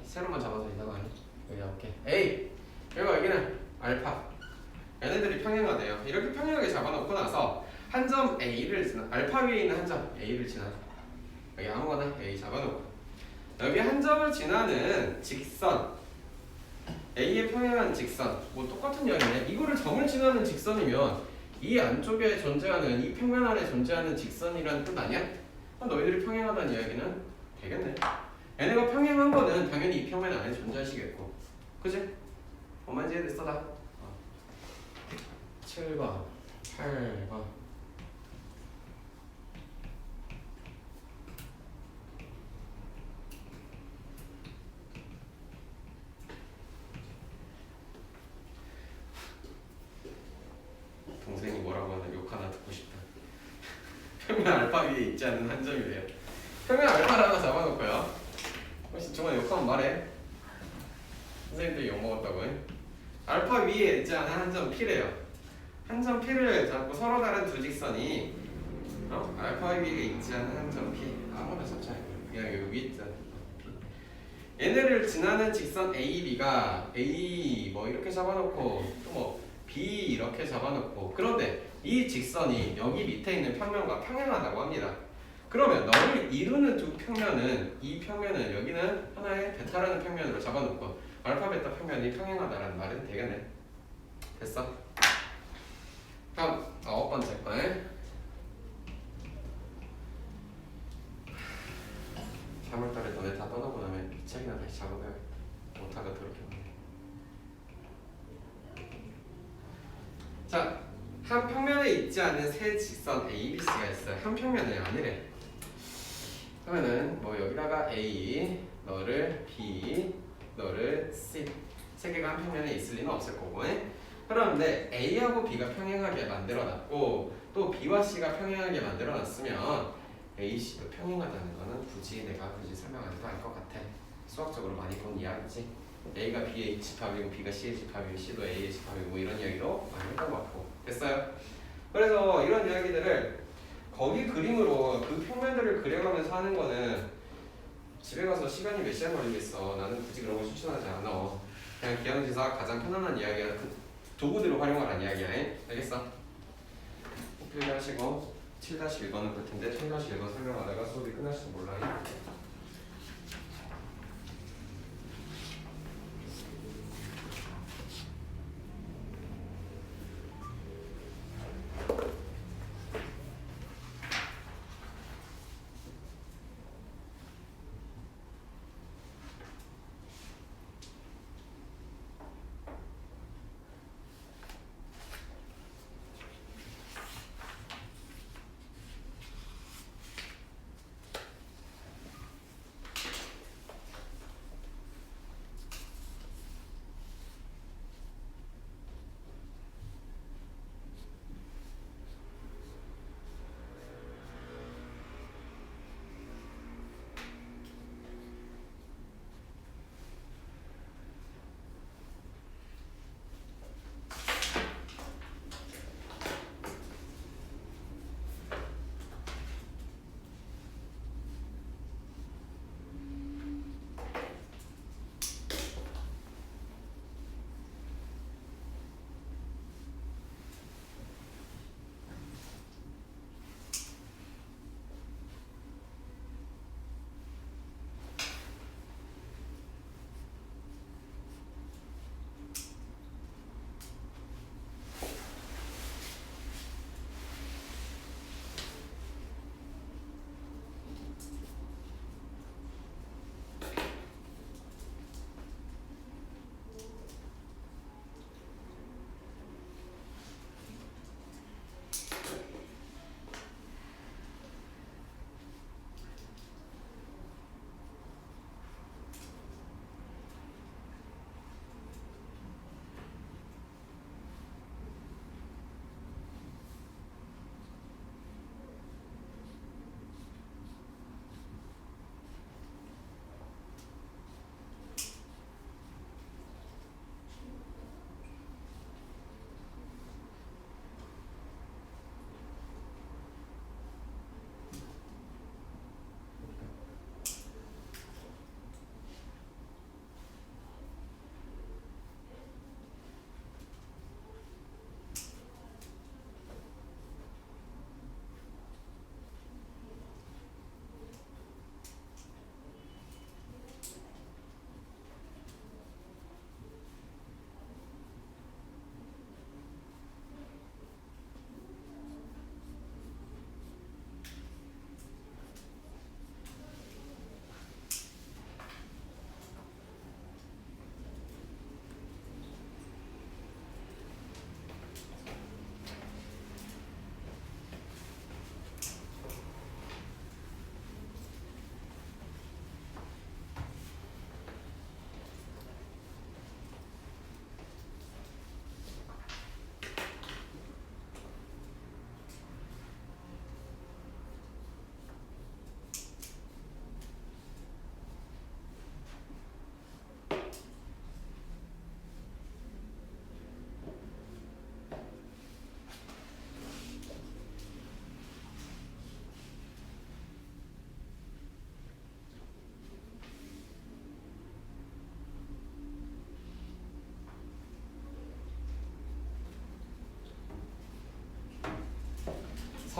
세로만 잡아서 이다가 여기 할게. A. 그리고 여기는 알파. 얘네들이 평행하대요. 이렇게 평행하게 잡아놓고 나서 한 점 A를 지나 알파 위에 있는 한 점 A를 지나. 여기 아무거나 A 잡아놓고 여기 한 점을 지나는 직선 A에 평행한 직선 뭐 똑같은 이야기네. 이거를 점을 지나는 직선이면 이 안쪽에 존재하는 이 평면 안에 존재하는 직선이라는 뜻 아니야? 너희들이 평행하다는 이야기는 되겠네. 얘네가 평행한 거는 당연히 이 평면 안에 존재하시겠고 그치? 뭐만지 애들 써다 7번 8번 동생이 뭐라고 하나 욕 하나 듣고 싶다. 평면 알파 위에 있지 않은 한 점이래요. 평면 알파를 하나 잡아놓고요. 훨씬 정말 욕하면 말해. 선생님들이 욕먹었다고 해. 알파 위에 있지 않은 한 점 P래요. 한 점 P를 잡고 서로 다른 두 직선이 알파 위에 있지 않은 한 점 P 아무나 잡지 않아요. 그냥 여기 위에 있잖아. 얘네를 지나는 직선 A, B가 A 뭐 이렇게 잡아놓고 또 뭐 B 이렇게 잡아놓고 그런데 이 직선이 여기 밑에 있는 평면과 평행하다고 합니다. 그러면 너를 이루는 두 평면은 이 평면은 여기는 하나의 베타라는 평면으로 잡아놓고 알파 베타 평면이 평행하다라는 말은 되겠네. 됐어? 다음 9번째 거에 3월달에 너네 다 떠나고 나면 이 책이나 다시 작업해야겠다. 못하가 더럽게 많네. 자, 한 평면에 있지 않은 세 직선 A, B, C가 있어요. 한 평면이 아니래. 그러면은 뭐 여기다가 A, 너를 B, 너를 C 세 개가 한 평면에 있을 리는 없을 거고. 그런데 A하고 B가 평행하게 만들어놨고 또 B와 C가 평행하게 만들어놨으면 A, C도 평행하다는 거는 굳이 설명 안 해도 알 것 같아. 수학적으로 많이 본 이야기지. A가 B의 집합이고 B가 C의 집합이고 C도 A의 집합이고 뭐 이런 이야기도 많이 했던 것 같고. 됐어요? 그래서 이런 이야기들을 거기 그림으로 그 평면들을 그려가면서 하는 거는 집에 가서 시간이 몇 시간 걸리겠어. 나는 굳이 그런 거 추천하지 않아. 그냥 기하는지사 가장 편안한 이야기야. 그 도구들을 활용하라는 이야기야. 알겠어? 꼭 필기하시고 7-1번은 볼 텐데 7-1번 설명하다가 수업이 끝날지도 몰라.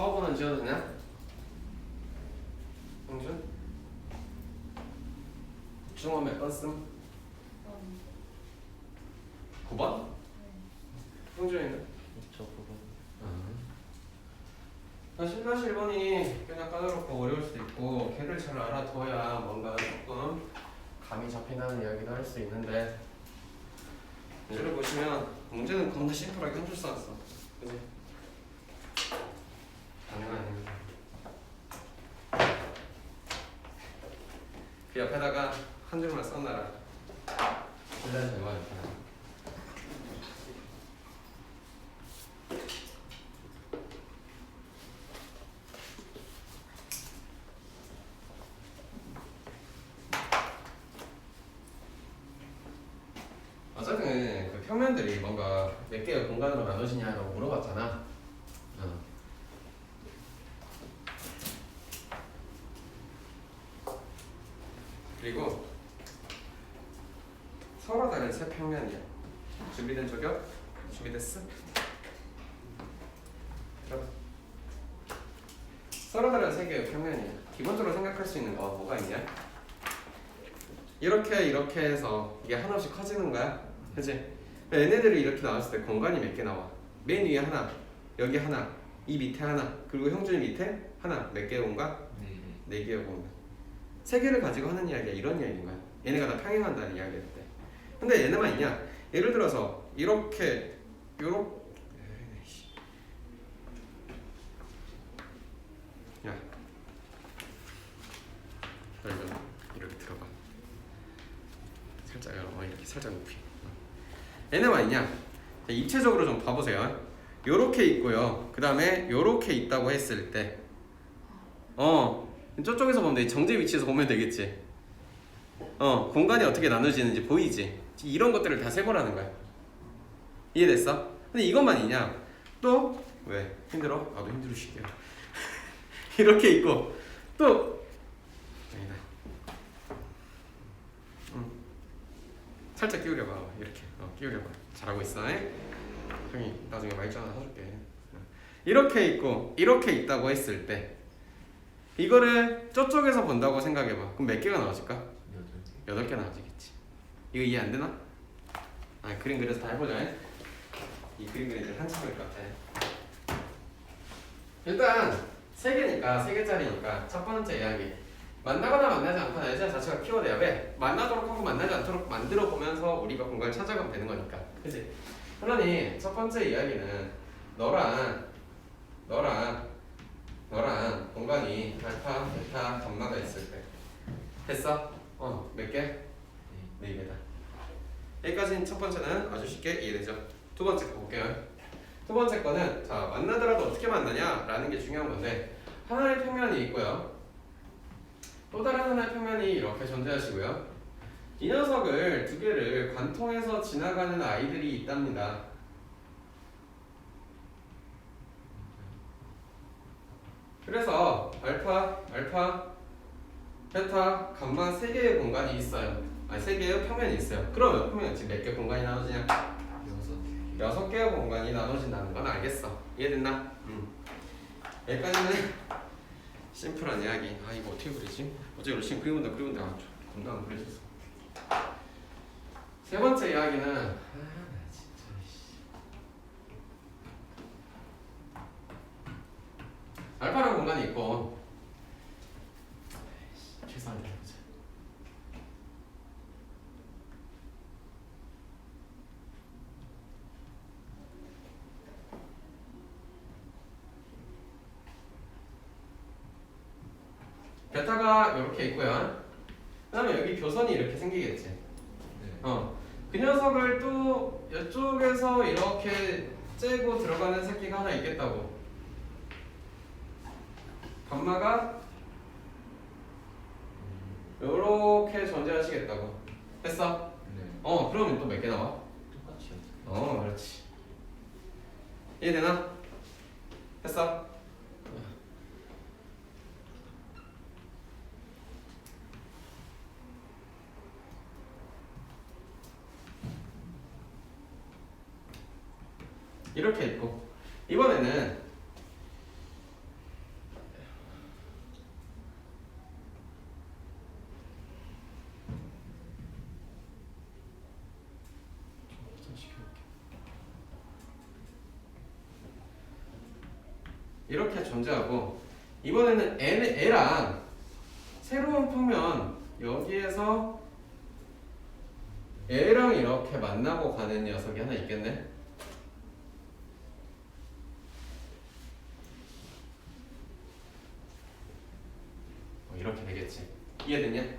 서번은 지어도 되냐? 형준? 중어 몇 번 씀? 9번? 형준이는? 저 그거. 사실 1번이 그냥 까다롭고 어려울 수도 있고 걔를 잘 알아둬야 뭔가 조금 감이 잡힌다는 이야기도 할 수 있는데 문제를 보시면 문제는 겁나 심플하게 한 줄 써놨어. 그치? 장난 아닙니다. 그 옆에다가 한 줄만 써놔라. 일단 잘 맞았다. 어쨌든 그 평면들이 뭔가 몇 개의 공간으로 나눠지냐고 물어봤잖아. 그리고 서로 다른 세 평면이야. 준비된 저격? 준비됐어? 들어봐. 서로 다른 세 개의 평면이야. 기본적으로 생각할 수 있는 거 뭐가 있냐? 이렇게 해서 이게 하나씩 커지는 거야. 그치? 얘네들이 이렇게 나왔을 때 공간이 몇 개 나와? 맨 위에 하나, 여기 하나, 이 밑에 하나, 그리고 형준이 밑에 하나. 몇 개의 공간? 네 개의 공간. 세 개를 가지고 하는 이야기야. 이런 이야기인 거야. 얘네가 다 평행한다는 이야기일 때. 근데 얘네만 있냐? 예를 들어서 이렇게 야, 이렇게 들어가. 살짝 이렇게 살짝 높이. 얘네만 있냐? 자, 입체적으로 좀 봐보세요. 요렇게 있고요. 그 다음에 요렇게 있다고 했을 때 저쪽에서 보면 돼. 정제 위치에서 보면 되겠지. 공간이 어떻게 나눠지는지 보이지? 이런 것들을 다 세보라는 거야. 이해됐어? 근데 이것만 있냐? 또 왜? 힘들어? 나도 힘들어 시게. 이렇게 있고 또 아니다. 살짝 끼우려봐. 이렇게 끼우려봐. 잘하고 있어. 형이 나중에 말주 하나 사줄게. 이렇게 있고 이렇게 있다고 했을 때 이거를 저쪽에서 본다고 생각해봐. 그럼 몇 개가 나와질까? 8개 나와지겠지. 이거 이해 안 되나? 그림 그려서 다 해보자. 이 그림 그리는 한참일 것 같아. 일단 3개니까 3개짜리니까 첫 번째 이야기. 만나거나 만나지 않거나 여자 자체가 키워드야. 왜? 만나도록 하고 만나지 않도록 만들어 보면서 우리가 공간을 찾아가면 되는 거니까. 그치? 그러니 첫 번째 이야기는 너랑 공간이 알파, 베타, 감마가 있을 때 됐어? 몇 개? 4개다. 여기까지는 첫 번째는 아주 쉽게 이해되죠? 두 번째 거 볼게요. 두 번째 거는 자 만나더라도 어떻게 만나냐 라는 게 중요한 건데 하나의 평면이 있고요. 또 다른 하나의 평면이 이렇게 존재하시고요. 이 녀석을 두 개를 관통해서 지나가는 아이들이 있답니다. 그래서 알파, 베타, 감마 3개의 공간이 있어요. 3개의 평면이 있어요. 그러면 평면 지금 몇 개 공간이 나눠지냐? 6개의 공간이 나눠진다는 건 알겠어. 이해됐나? 여기까지는 심플한 이야기. 이거 어떻게 그리지? 어제 열심히 그리는데 겁나 안 그려졌어. 세 번째 이야기는 알파라는 공간이 있고 최소한 해보자. 베타가 이렇게 있고요. 그 다음에 여기 교선이 이렇게 생기겠지. 그 녀석을 또 이쪽에서 이렇게 째고 들어가는 새끼가 하나 있겠다고. 감마가 요렇게 존재하시겠다고. 됐어? 그러면 또 몇 개 나와? 똑같이요. 그렇지. 이해되나? 됐어? 이렇게 있고 이번에는 이렇게 존재하고 이번에는 애랑 새로운 평면 여기에서 애랑 이렇게 만나고 가는 녀석이 하나 있겠네. 이렇게 되겠지. 이해됐냐? 네.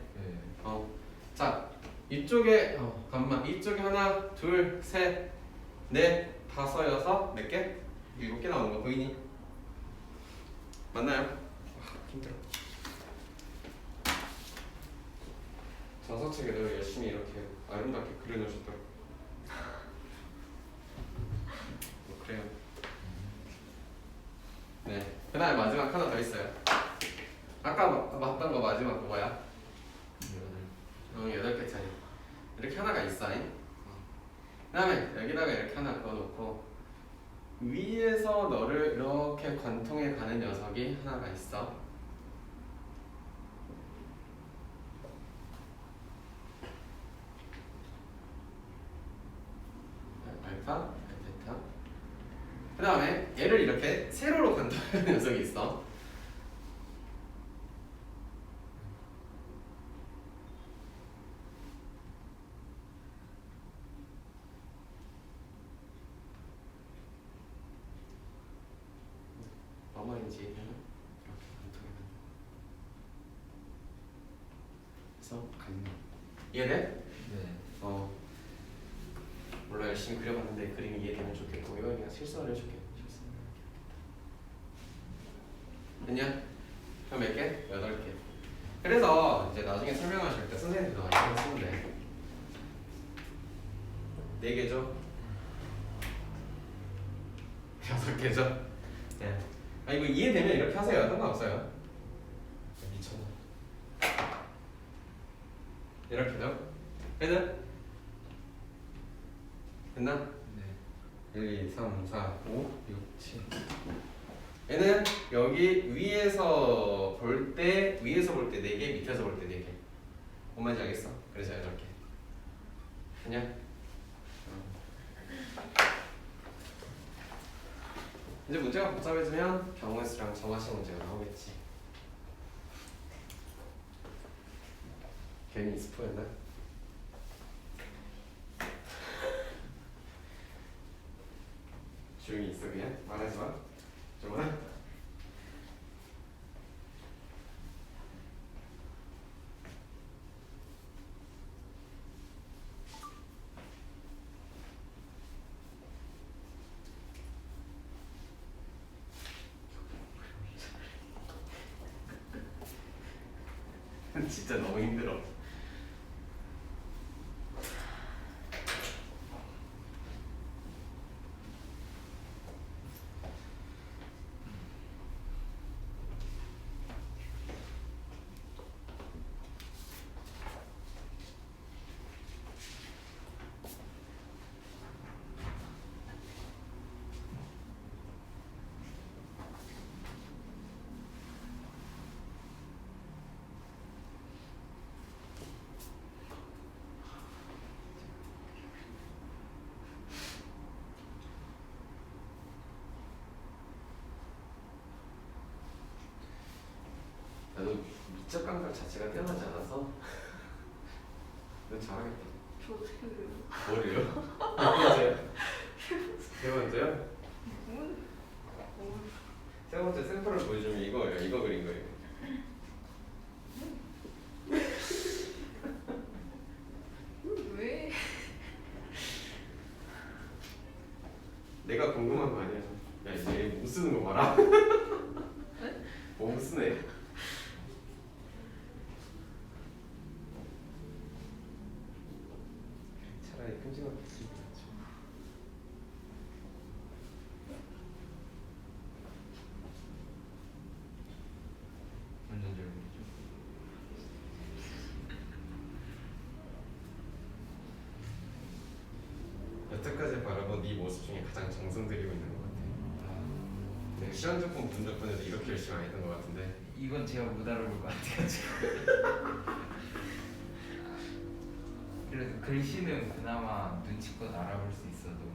자 이쪽에 잠깐만 이쪽에 하나 둘 셋 넷 다섯 여섯 몇 개? 7개 나오는 거 보이니? 맞나요? 힘들어. 전서책에도 열심히 이렇게 아름답게 그려놓으셨더라고. 그래요. 네. 그다음에 마지막 하나 더 있어요. 아까 봤던 거 마지막 거 뭐야? 8개짜리. 이렇게 하나가 있어. 그 다음에 여기다가 이렇게 하나 그어놓고 위에서 너를 이렇게 관통해 가는 녀석이 하나가 있어. 알파, 베타. 그 다음에 얘를 이렇게 세로로 관통하는 녀석이 있어. 뭐뭐인지 이렇게 관통해. 그래서 가는 거. 이해돼? 네. 물론 열심히 그려봤는데 그림이 이해되면 좋겠고 이거 그냥 실수를 해줄게. 됐냐? 그럼 몇 개? 8개. 그래서 이제 나중에 설명하실 때 선생님들도 많이 쓰면 돼. 4개죠? 6개죠? 네. 이거 이해되면 이렇게 하세요. 상관없어요. 미쳤나? 이렇게죠? 됐나? 네. 1, 2, 3, 4, 5, 6, 7. 얘는 여기 위에서 볼 때 4개, 밑에서 볼 때 4개. 뭔 말인지 알겠어? 그래서 8개. 그냥 이제 문제가 복잡해지면 경우의 수랑 정하식 문제가 나오겠지. 괜히 스포였나? 조용히 있어 그냥 말하지 마. 정말? 진짜 너무 힘들어. 나도 미적 감각 자체가 뛰어나지 않아서 너 잘하겠다. 뭐래요? 세 번째요? 세 번째 샘플을 보여주면 이거예요. 이거 그린 거예요. 왜? 내가 궁금한 거 아니야? 야 이제 못 쓰는 거 봐라. 못 쓰네. 차라리 큼직하게 쓰지. 완전 절벽이죠. 여태까지 바라본 네 모습 중에 가장 정성 들이고 있는 것 같아. 네, 시험 조건 분 조건에도 이렇게 열심히 안 했던 것 같은데. 이건 제가 못 알아볼 것 같아요 지금. 그래도 글씨는 그나마 눈치껏 알아볼 수 있어도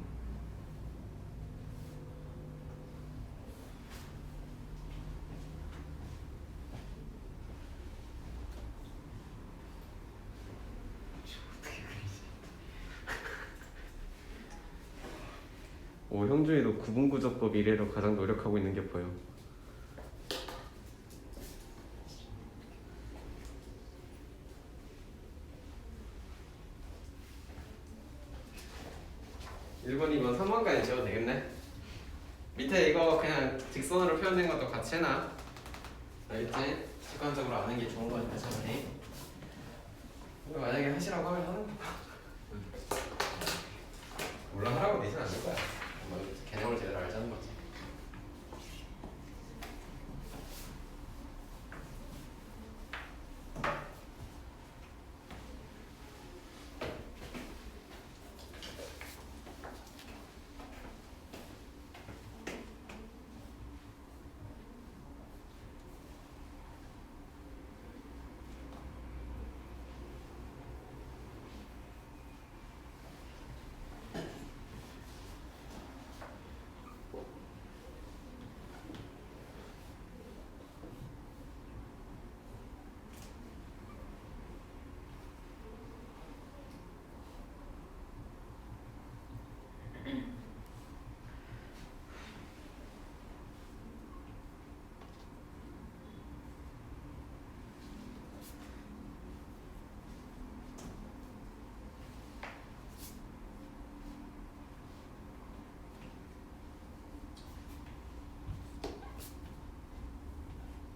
오, 형준이도 구분구조법 이래로 가장 노력하고 있는 게 보여. (1번) (2번) (3번까지) 지워도 되겠네. 밑에 이거 그냥 직선으로 표현된 것도 같이 해놔. 알겠지? 직관적으로 아는 게 좋은 거니까 차라리. 이거 만약에 하시라고 하면 하는 거야. 물론 하라고 되진 않을 거야. 뭐 개념을 제대로 알자는 거지.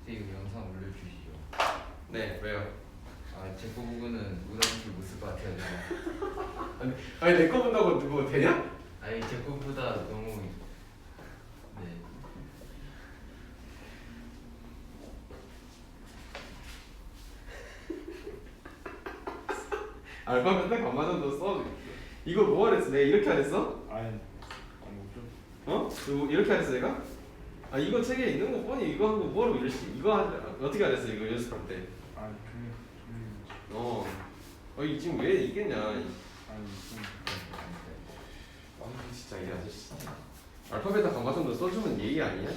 이거 영상 올려주시죠. 네, 왜요? 아, 제 거 보고는 우다시 못쓸 것 같아가지고. 아니 내 거 본다고 뭐 되냐? 아니, 제 거보다 너무 네. 알파벳 감마전도 써. 이거 뭐 하랬어? 내가 이렇게 하랬어? 아니 어? 이거 이렇게 하랬어 내가? 아 이거 책에 있는 거 뻔히 이거 하고 뭐라고 이거 어떻게 하랬어 이거 연습할 때? 아니 어. 이 지금 왜 있겠냐? 아니 아 진짜 이 아저씨. 알파벳 감마전도 써주면 예의 아니야?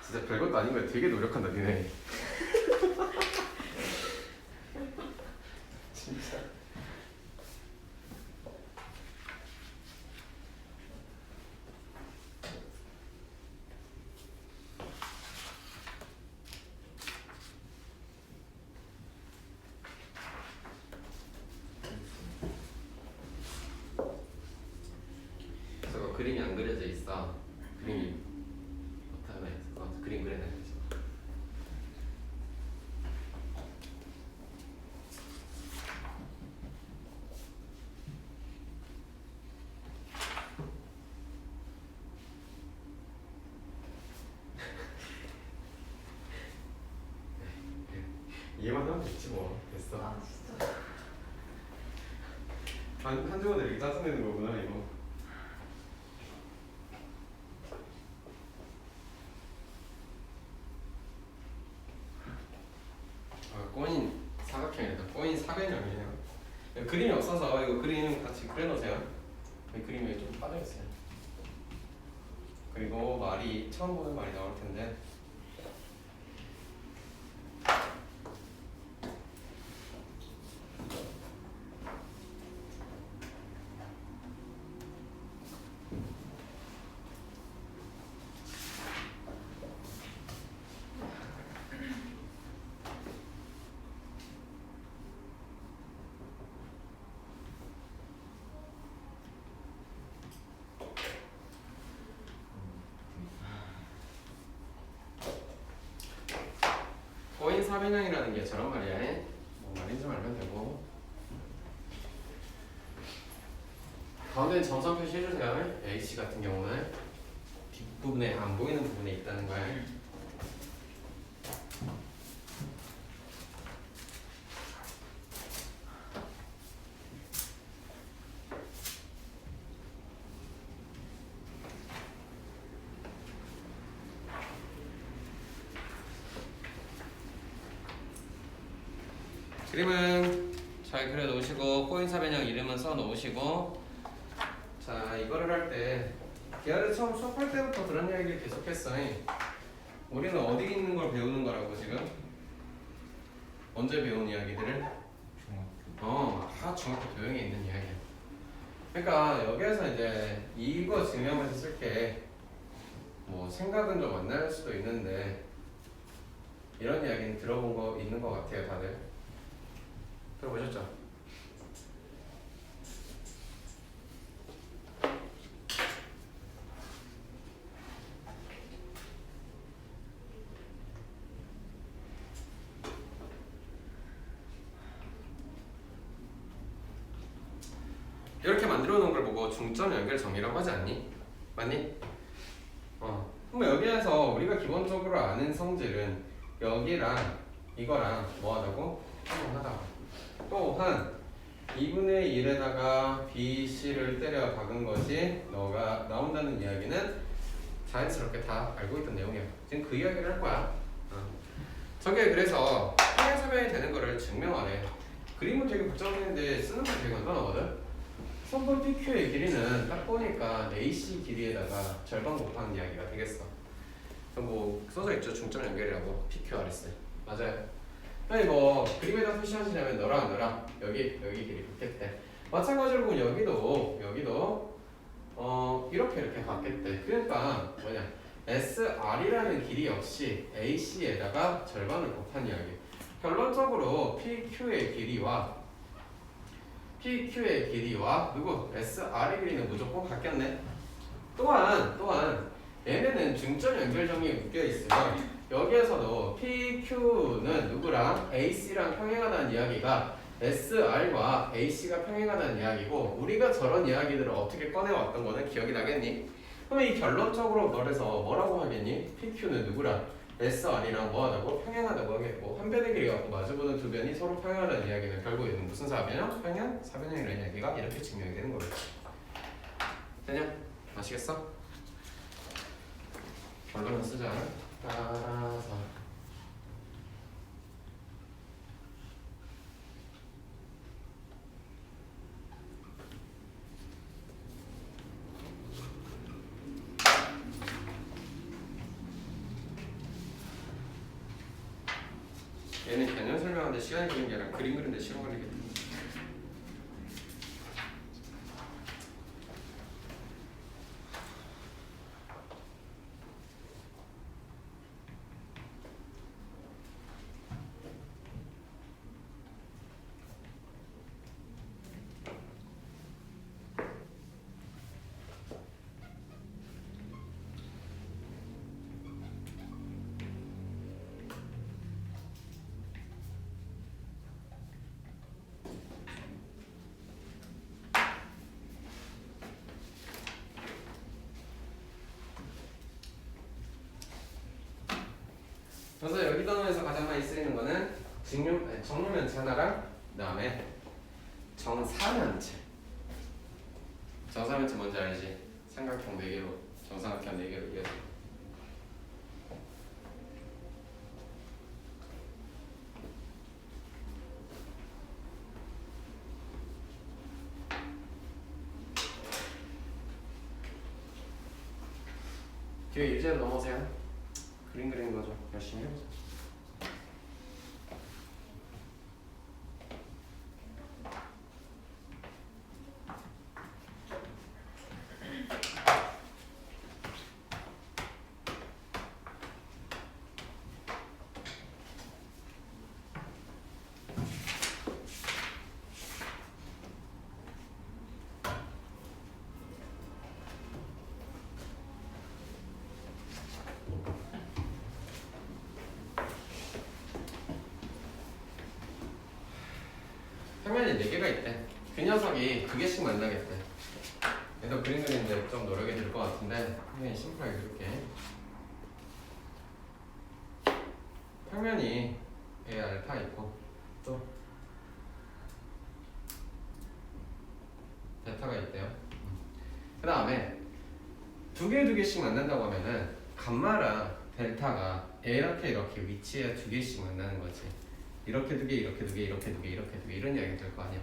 진짜 별것도 아닌 거야. 되게 노력한다 니네. 진짜. 저거 그림이 안 그려져 있어. 그림이 어떻게 하나 있어? 그림 그려놔야지. 이해만 하면 됐지 뭐. 됐어. 아 진짜. 한주원을 이렇게 짜증내는 거구나 이거. 꼬인 사각형이다. 꼬인 사변형이에요. 그림이 없어서 이거 그림 같이 그려놓으세요. 이 그림이 좀 빠져있어요. 그리고 말이 처음 보는 말이 나올 텐데. 꼬인 사변형이라는 게 저런 말이야. 뭐 말인지 알면 되고. 가운데 점선 표시해주세요. H 같은 경우는 뒷부분에 안 보이는 부분에 있다는 거야. 그림은 잘 그려 놓으시고 꼬인 사변형 이름은 써 놓으시고. 자, 이거를 할 때 기아를 처음 수업할 때부터 그런 이야기를 계속했어. 우리는 어디 있는 걸 배우는 거라고 지금? 언제 배운 이야기들을? 중학교. 다 중학교 도형에 있는 이야기야. 그러니까 여기에서 이제 이거 증명해서 쓸게 뭐 생각은 좀 안 날 수도 있는데 이런 이야기는 들어본 거 있는 것 같아요, 다들. 들어보셨죠? 이렇게 만들어 놓은 걸 보고 중점 연결 정의라고 하지 않니? 맞니? 그럼 여기에서 우리가 기본적으로 아는 성질은 여기랑 이거랑 뭐하다고? 하다고. 또한 2분의 1에다가 BC를 때려 박은 것이 너가 나온다는 이야기는 자연스럽게 다 알고 있던 내용이야. 지금 그 이야기를 할 거야. 저게 그래서 평행사변이 되는 거를 증명하래. 그림은 되게 복잡했는데 쓰는 건 되게 간단하거든. 선분 PQ의 길이는 딱 보니까 AC 길이에다가 절반 곱하는 이야기가 되겠어. 뭐 써져 있죠. 중점 연결이라고 PQRS. 맞아요. 아니 뭐 그림에다 표시하시냐면 너랑 여기 길이 같겠대. 마찬가지로 여기도 이렇게 같겠대. 그러니까 뭐냐 SR이라는 길이 역시 AC에다가 절반을 곱한 이야기. 결론적으로 PQ의 길이와 누구 SR의 길이는 무조건 같겠네. 또한 얘네는 중점 연결점이 묶여 있으면 여기에서도 PQ는 누구랑 AC랑 평행하다는 이야기가 SR과 AC가 평행하다는 이야기고 우리가 저런 이야기들을 어떻게 꺼내왔던 거는 기억이 나겠니? 그럼 이 결론적으로 말해서 뭐라고 하겠니? PQ는 누구랑 SR이랑 뭐하다고? 평행하다고 하겠고 한 변의 길이 갖고 마주보는 두 변이 서로 평행하다는 이야기는 결국에는 무슨 사변형? 평행? 사변형이라는 이야기가 이렇게 증명이 되는 거겠지. 되냐? 아시겠어? 결론을 쓰자. 따라서 얘는 개념 설명하는데 시간이 걸리는 게 아니라 그림 그리는데 시간 걸리겠다. 그래서 여기 단어에서 가장 많이 쓰이는 거는 정류면체 하나랑 그다음에 정사면체. 정사면체 뭔지 알지? 삼각형 4개로 정사각형 4개로 이어져. 뒤에 일제로 넘어오세요. 그림 그리는 거죠. 열심히 해보자. 평면이 4개가 있대. 그 녀석이 2개씩 만나겠대. 얘도 그림 그리는데 좀 노력이 들 것 같은데 평면이 심플하게 그릴게. 평면이 A 알파 있고 또 베타가 있대요. 그 다음에 2개씩 만난다고 하면은 감마랑 델타가 이렇게 위치에 2개씩 만나는 거지. 이렇게 2개, 이렇게 2개, 이렇게 2개, 이렇게 2개 이런 이야기 될 거 아니야.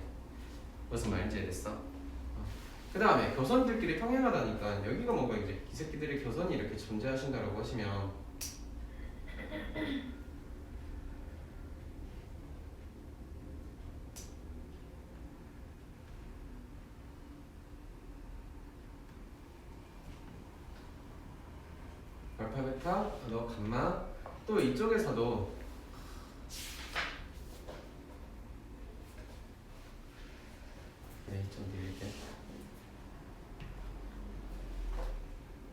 무슨 말인지 이해됐어? 그 다음에 교선들끼리 평행하다니까 여기가 뭔가 이제 이 새끼들의 교선이 이렇게 존재하신다라고 하시면 알파 베타 너 감마 또 이쪽에서도 네, 좀 드릴게.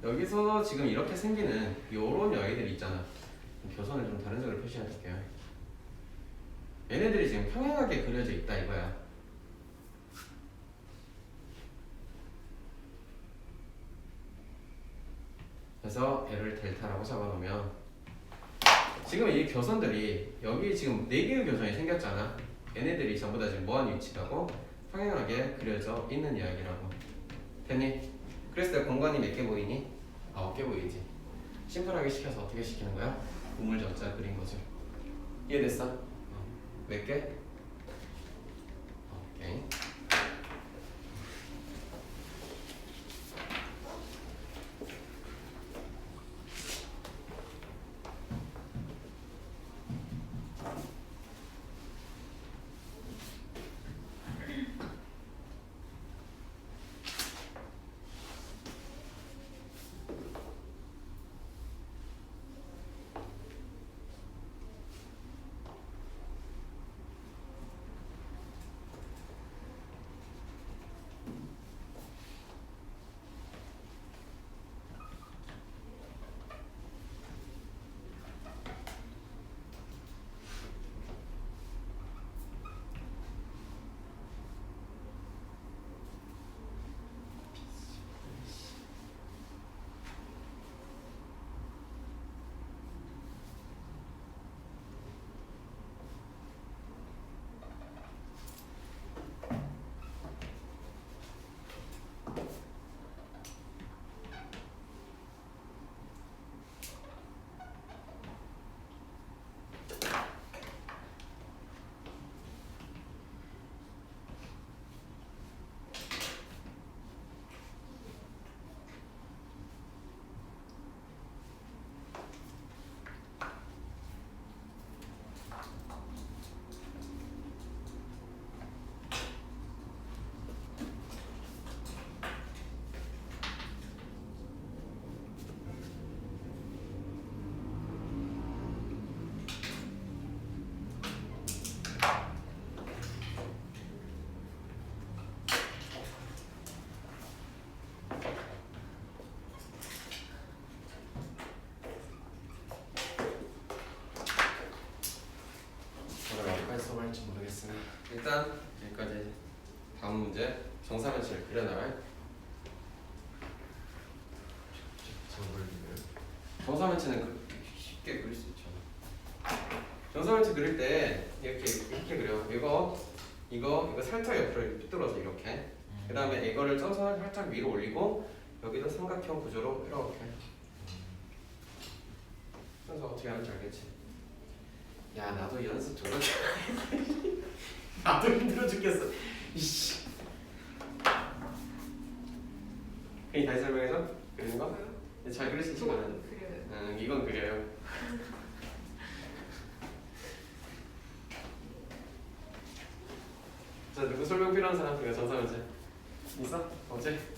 여기서 지금 이렇게 생기는 요런 여기들 있잖아. 교선을 좀 다른 색으로 표시해줄게요. 얘네들이 지금 평행하게 그려져 있다 이거야. 그래서 L을 델타라고 잡아놓으면 지금 이 교선들이 여기 지금 4개의 교선이 생겼잖아. 얘네들이 전부 다 지금 뭐하는 위치라고? 평행하게 그려져 있는 이야기라고. 됐니? 그래서 내가 공간이 몇 개 보이니? 9개 보이지. 심플하게 시켜서 어떻게 시키는 거야? 우물정자 그린 거죠. 이해됐어? 몇 개? 오케이. 할지 모르겠으나 일단 여기까지. 다음 문제 정사면체를 그려나갈. 정사면체는 쉽게 그릴 수 있죠. 정사면체 그릴 때 이렇게 그려. 이거 살짝 옆으로 삐뚤어서 이렇게. 그 다음에 이거를 쪄서 살짝 위로 올리고 여기도 삼각형 구조로 이렇게. 그래서 어떻게 하는지 알겠지? 야 나도 연습 저렇게 나도 힘들어 죽겠어. 이씨. 그니 다시 설명해줘? 그리는 거? 잘 그릴 수 있지 않아요? 그려요. 이건 그려요. 자 누구 설명 필요한 사람? 이거 정사면체 있어? 없지?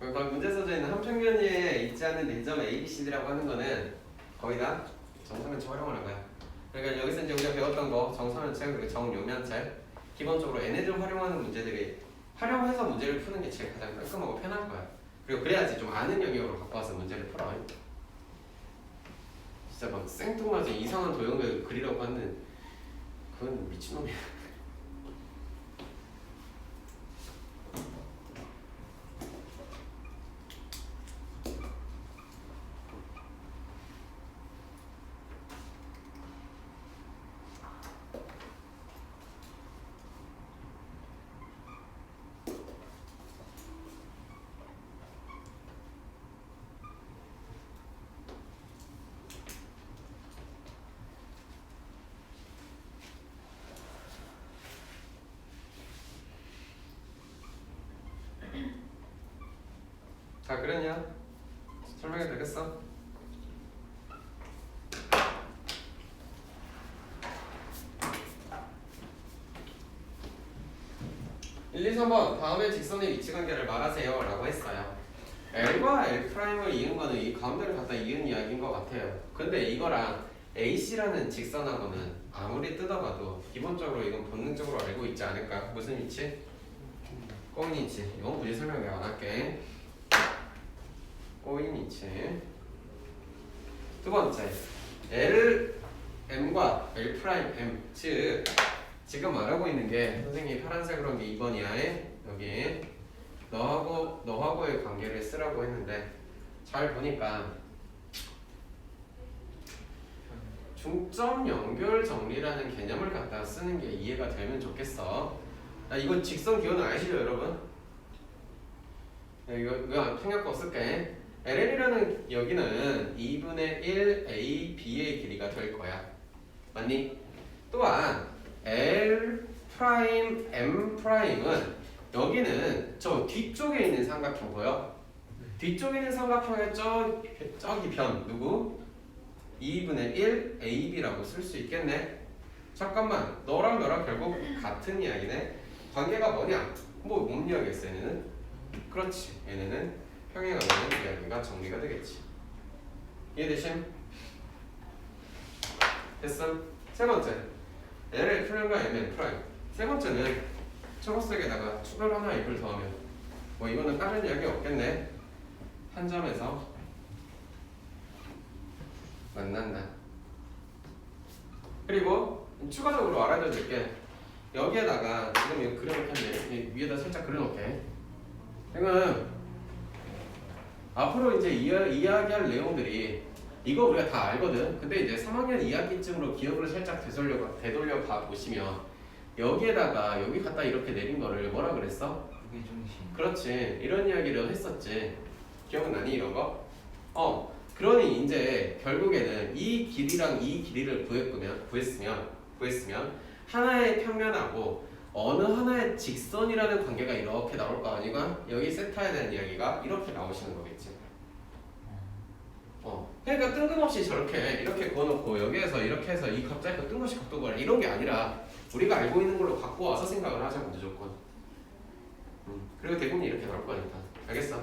거기 문제 써져 있는 한 평면에 있지 않는 내점 A, B, C라고 하는 거는 거의 다 정사면체 활용하는 거야. 그러니까 여기서 이제 우리가 배웠던 거 정사면체 그리고 정요면체 기본적으로 얘네들 활용하는 문제들이 활용해서 문제를 푸는 게 제일 가장 깔끔하고 편할 거야. 그리고 그래야지 좀 아는 영역으로 갖고 와서 문제를 풀어. 진짜 막 생뚱맞은 이상한 도형을 그리려고 하는 그건 미친놈이야. 자 그랬냐? 설명이 되겠어? 1, 2, 3번 다음에 직선의 위치 관계를 말하세요 라고 했어요. L과 L'을 이은 거는 이 가운데를 갖다 이은 이야기인 것 같아요. 근데 이거랑 AC라는 직선하고는 아무리 뜯어봐도 기본적으로 이건 본능적으로 알고 있지 않을까? 무슨 위치? 꼬인 위치. 이건 굳이 설명 내가 안 할게. 꼬인 위치. 두 번째 LM과 L'M 즉 지금 말하고 있는 게 선생님이 파란색으로 한 게 2번이야. 여기 너하고의 관계를 쓰라고 했는데 잘 보니까 중점 연결 정리라는 개념을 갖다 쓰는 게 이해가 되면 좋겠어. 이거 직선 기호는 아시죠 여러분? 이거 평약거 쓸게. LL이라는 여기는 2분의 1 A, B의 길이가 될 거야. 맞니? 또한 L 프라임, M 프라임은 여기는 저 뒤쪽에 있는 삼각형 보여? 뒤쪽에 있는 삼각형의 저기 변 누구? 2분의 1 AB라고 쓸 수 있겠네? 잠깐만 너랑 너랑 결국 같은 이야기네. 관계가 뭐냐? 뭔 이야기했어 얘네는? 그렇지 얘네는 평행하는 이야기가 정리가 되겠지. 이해되심? 됐음? 세 번째 L 프라임과 M 프라임. 세 번째는 초록색에다가 추가로 하나 입을 더하면 이거는 다른 이야기 없겠네. 한 점에서 만난다. 그리고 추가적으로 알아둬야 될 게 여기에다가 지금 이거 그려놓겠네. 위에다 살짝 그려놓게. 지금 앞으로 이제 이야기할 내용들이 이거 우리가 다 알거든. 근데 이제 3학년 2학기쯤으로 기억을 살짝 되돌려 봐 보시면 여기에다가 여기 갖다 이렇게 내린 거를 뭐라 그랬어? 무게중심. 그렇지. 이런 이야기를 했었지. 기억나니 이런 거? 그러니 이제 결국에는 이 길이랑 이 길이를 구했으면 하나의 평면하고 어느 하나의 직선이라는 관계가 이렇게 나올 거 아니가? 여기 세타에 대한 이야기가 이렇게 나오시는 거겠지. 그러니까 뜬금없이 저렇게 이렇게 그어놓고 여기에서 이렇게 해서 이 갑자기 뜬금없이 각도가 이런 게 아니라 우리가 알고 있는 걸로 갖고 와서 생각을 하자고 무조건. 그리고 대부분 이렇게 나올 거니까. 알겠어?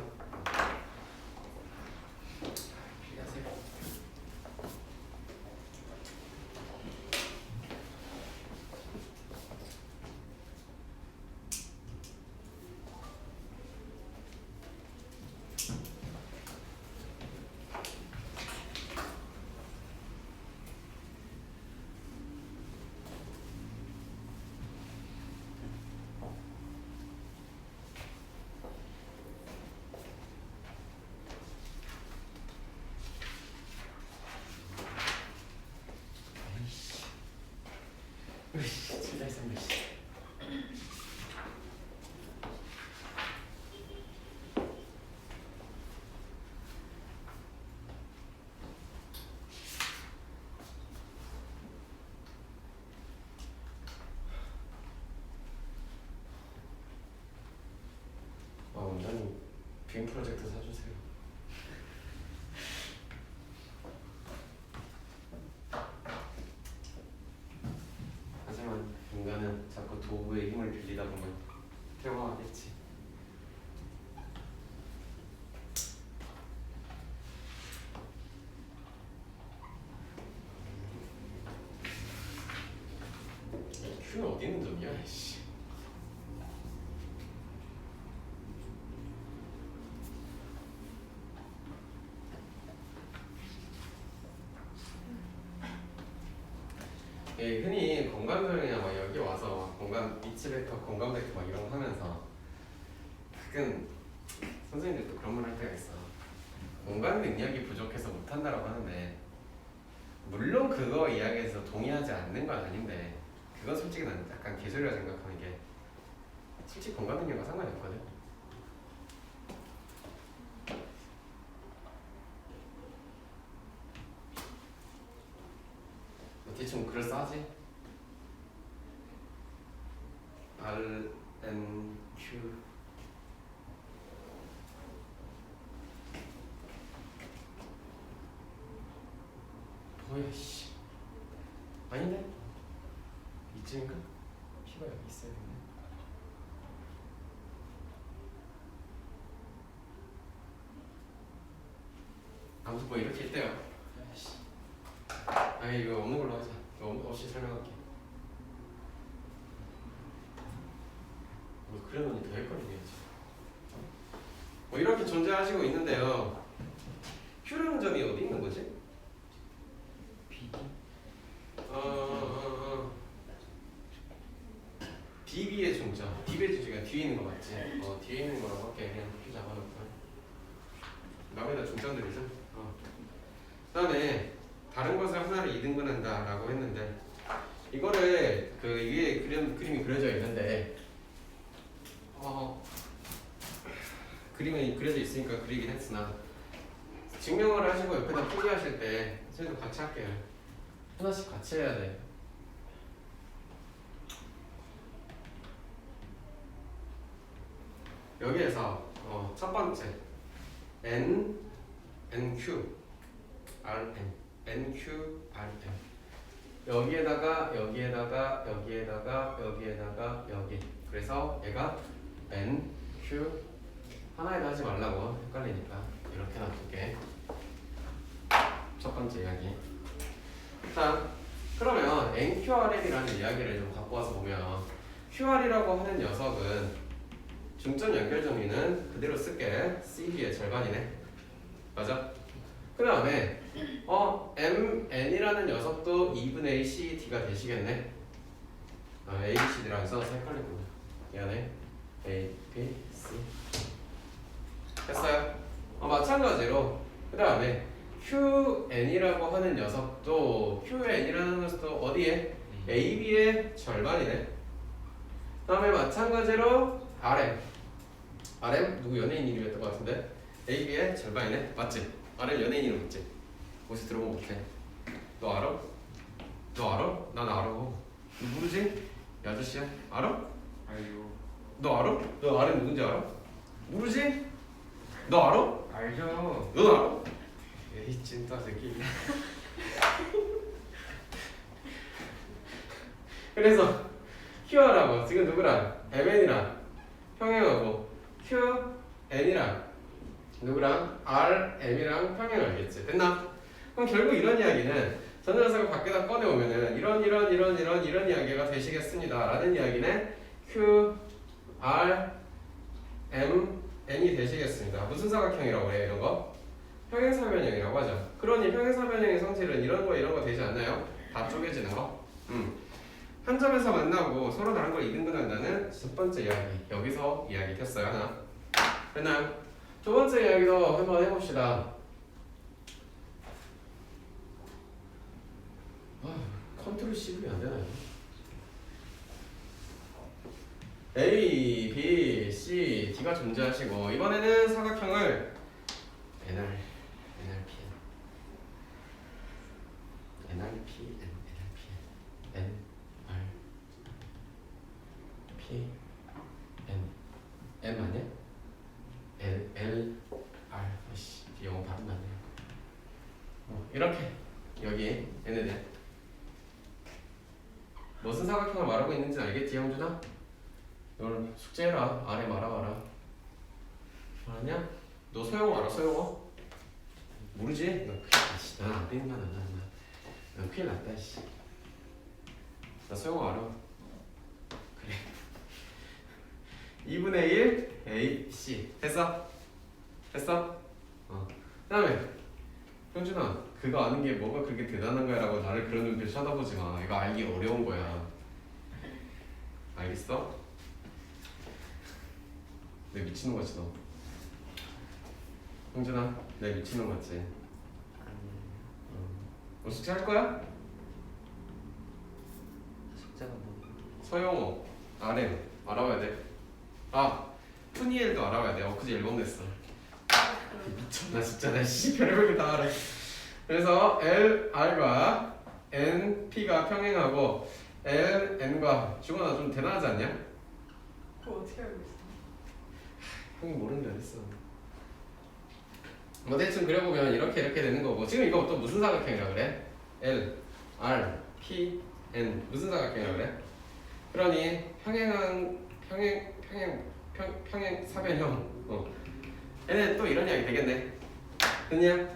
진짜 이상해. 원장님 비행 프로젝트 사주세요. 하지만 인간은 자꾸 도구의 힘을 빌리다 보면 퇴화하겠지. 큐는 어디 있는 점이야? 씨. 흔히 공간설이나 막 여기 와서 공간 위치 벡터, 공간 벡터 막 이런 거 하면서 가끔 선생님들도 그런 말 할 때가 있어. 공간 능력이 부족해서 못한다라고 하는데 물론 그거 이야기에서 동의하지 않는 건 아닌데 그건 솔직히 난 약간 개소리라 생각하는 게 솔직히 공간 능력과 상관이 없거든. 대충 그럴싸하지? R, N, Q 뭐야 씨 아닌데? 이쯤인가? P가 여기 있어야 되네. 아무튼 뭐 이렇게 있대요. 아니 이거 없는 걸로 하자. 이거 없이 설명할게. 뭐 그래놓으니 더 헷갈리겠지. 뭐 이렇게 존재하시고 있는데요. Q라는 점이 어디 있는 거지? B DB의 중점. DB의 중점이 뒤에 있는 거 맞지? 뒤에 있는 거라고 할게. 그냥 Q 잡아놓고. 남에다 중점들이죠. 그 다음에 다른 것을 하나를 2등분한다 라고 했는데 이거를 그 위에 그림이 그려져 있는데 그림이 그려져 있으니까 그리긴 했으나 증명을 하시고 옆에다 표기하실 때 선생님도 같이 할게요. 하나씩 같이 해야 돼. 여기에서 첫 번째 N, NQ, RN, NQ, RN 여기에다가 여기 그래서 얘가 N, Q 하나에다 하지 말라고 헷갈리니까 이렇게 놔둘게. 첫 번째 이야기. 자 그러면 NQRN이라는 이야기를 좀 갖고 와서 보면 QR이라고 하는 녀석은 중점 연결 정리는 그대로 쓸게. CB의 절반이네. 맞아? 그 다음에 MN이라는 녀석도 2분의 CD가 되시겠네. A, B, CD라고 써서 헷갈리구나. 미안해. A, B, C 됐어요? 마찬가지로 그 다음에 QN이라고 하는 녀석도 QN이라는 녀석도 어디에? AB의 절반이네. 그 다음에 마찬가지로 RM 누구 연예인 이름이었던 것 같은데 AB의 절반이네. 맞지? RM 연예인 이름 맞지? 어디서 들어본 것 같아. 너 알아? 너 알아? 난 알아. 너 모르지? 이 아저씨야? 알아? 알죠. 너 알아? 너 RM 누군지 알아? 모르지? 너 알아? 알죠. 너 알아? 에이 찐따 새끼. 그래서 QR하고 지금 누구랑 MN이랑 평행하고 QN이랑 누구랑 RM이랑 평행하겠지. 됐나? 그럼 결국 이런 이야기는 전자석을 밖에다 꺼내오면은 이런 이야기가 되시겠습니다 라는 이야기는 Q, R, M, N이 되시겠습니다. 무슨 사각형이라고 해요 이런 거? 평행사변형이라고 하죠. 그러니 평행사변형의 성질은 이런 거 되지 않나요? 다 쪼개지는 거. 한 점에서 만나고 서로 다른 걸 2등분한다는 첫 번째 이야기. 여기서 이야기 됐어요 하나. 됐나요? 두 번째 이야기도 한번 해봅시다. 컨트롤 C가 안 되나요? A, B, C, D가 존재하시고 이번에는 사각형을 NR, NRPN, N, R, P, N, M 아니야? L, R, 아씨 영어 발음 안 돼. 이렇게 여기 얘네들 무슨 사각형을 말하고 있는지 알겠지 형준아? 이걸 숙제해라. 아래 말아봐라. 알았냐? 너 소영어 알아? 소영어? 모르지? 너 큰일 났다. 난안 되는 거 난 큰일 났다. 씨. 나 소영어 알아. 그래. 2분의 1 A, C 됐어? 됐어? 그 다음에 형준아 그거 아는 게 뭐가 그렇게 대단한 거야 라고 나를 그런 눈빛 쳐다보지 마. 이거 알기 어려운 거야. 알겠어? 내 미치는 거지 너. 형준아 내 미치는 거지. 너 숙제 할 거야? 숙제가 뭐 서영어, RM 알아봐야 돼. 푸니엘도 알아봐야 돼. 엊그제 앨범 냈어. 미쳤나 진짜. 나 씨 별의별 다 알아. 그래서 L, R과 N, P가 평행하고 L, N과 중원아 좀 대단하지 않냐? 그거 어떻게 알고 있어? 형이 모르는 게 어딨어. 뭐 대충 그려보면 이렇게 되는 거고. 지금 이거 또 무슨 사각형이라 그래? L, R, P, N 무슨 사각형이라 그래? 그러니 평행 사변형. 얘네 또 이런 이야기 되겠네. 됐냐?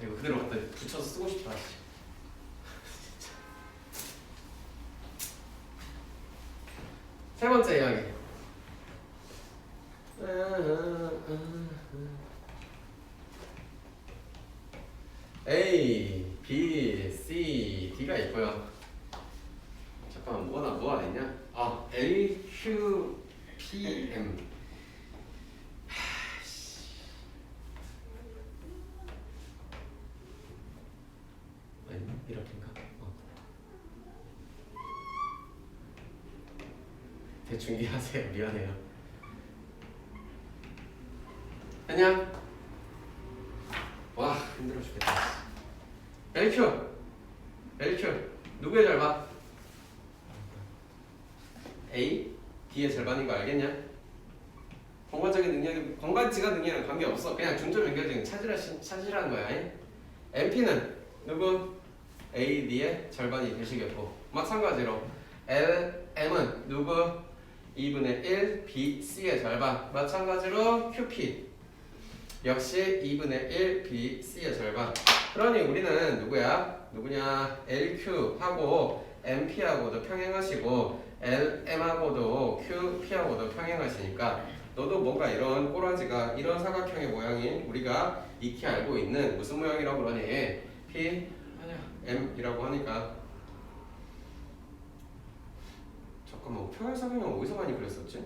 이거 그대로 갖다 붙여서 쓰고 싶다. 세 번째 이야기. A, B, C, D가 있고요. 잠깐만 뭐가 있냐? 아, L, Q, P, M. 아니, 이렇게인가? 대충 이해하세요. 미안해요. 됐냐? 와, 힘들어 죽겠다. LQ 누구의 절반? A, D의 절반인 거 알겠냐? 공간지가 능력이랑 관계없어. 그냥 중점 연결적인 찾으라는 거야. MP는 누구? A, D의 절반이 되시겠고, 마찬가지로 L, M은 누구? 2분의 1 B, C의 절반. 마찬가지로 QP 역시 2분의 1 B, C의 절반. 그러니 우리는 누구냐? LQ하고 MP하고도 평행하시고 LM하고도 QP하고도 평행하시니까 너도 뭔가 이런 꼬라지가 이런 사각형의 모양이 우리가 익히 알고 있는 무슨 모양이라고 그러니? P, M이라고 하니까. 잠깐만, 평행사변형 어디서 많이 그렸었지?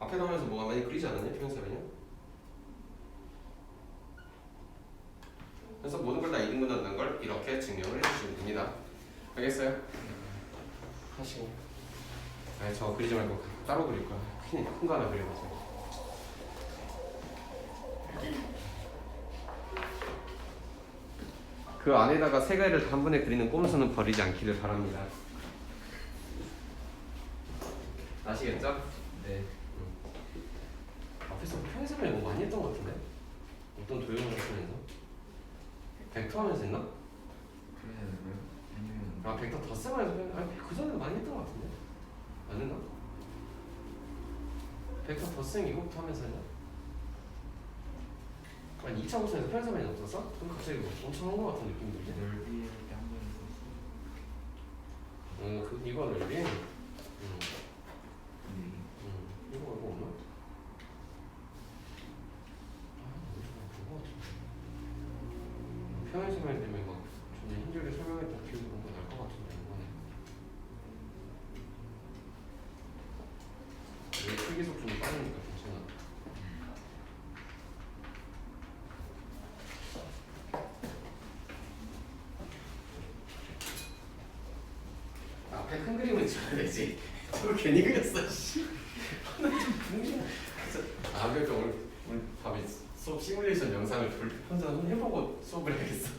앞에 나오면서 뭐가 많이 그리지 않았냐? 평행사변형? 그래서 모든 걸 다 이등분한다는 걸 이렇게 증명을 해주시면 됩니다. 알겠어요? 하시고. 아니, 저 그리지 말고 따로 그릴 거야. 큰 거 하나 그려보세요. 그 안에다가 세 개를 한 번에 그리는 꼼수는 버리지 않기를 바랍니다. 아시겠죠? 네. 앞에서 평행사변 뭐 많이 했던 것 같은데? 어떤 도형을 쓰면서? 벡터 하면서 했나? 그래요? 아니면 아, 벡터 덧셈하면서 그 전에도 많이 했던 것 같은데? 안 했나? 벡터 덧셈 이거부터 하면서 했나? 아니 2차 고선에서 평행사변이 없었어? 그럼 갑자기 엄청 한 것 같은 느낌이 들지? 넓이 이렇게 한번 이거 넓이? 이거 없나? 평행사변 때문에 막 존나 힘들게 설명했던 기억이 뭔가 날 것 같은데 이번에 왜 필기속 좀 빠르니까 괜찮아. 앞에 큰 그림은 지워야 되지. 저걸 괜히 그렸어. 씨. 아, 그러니까 오늘 밤에 수업 시뮬레이션 영상을 혼자 해보고 수업을 해야겠어.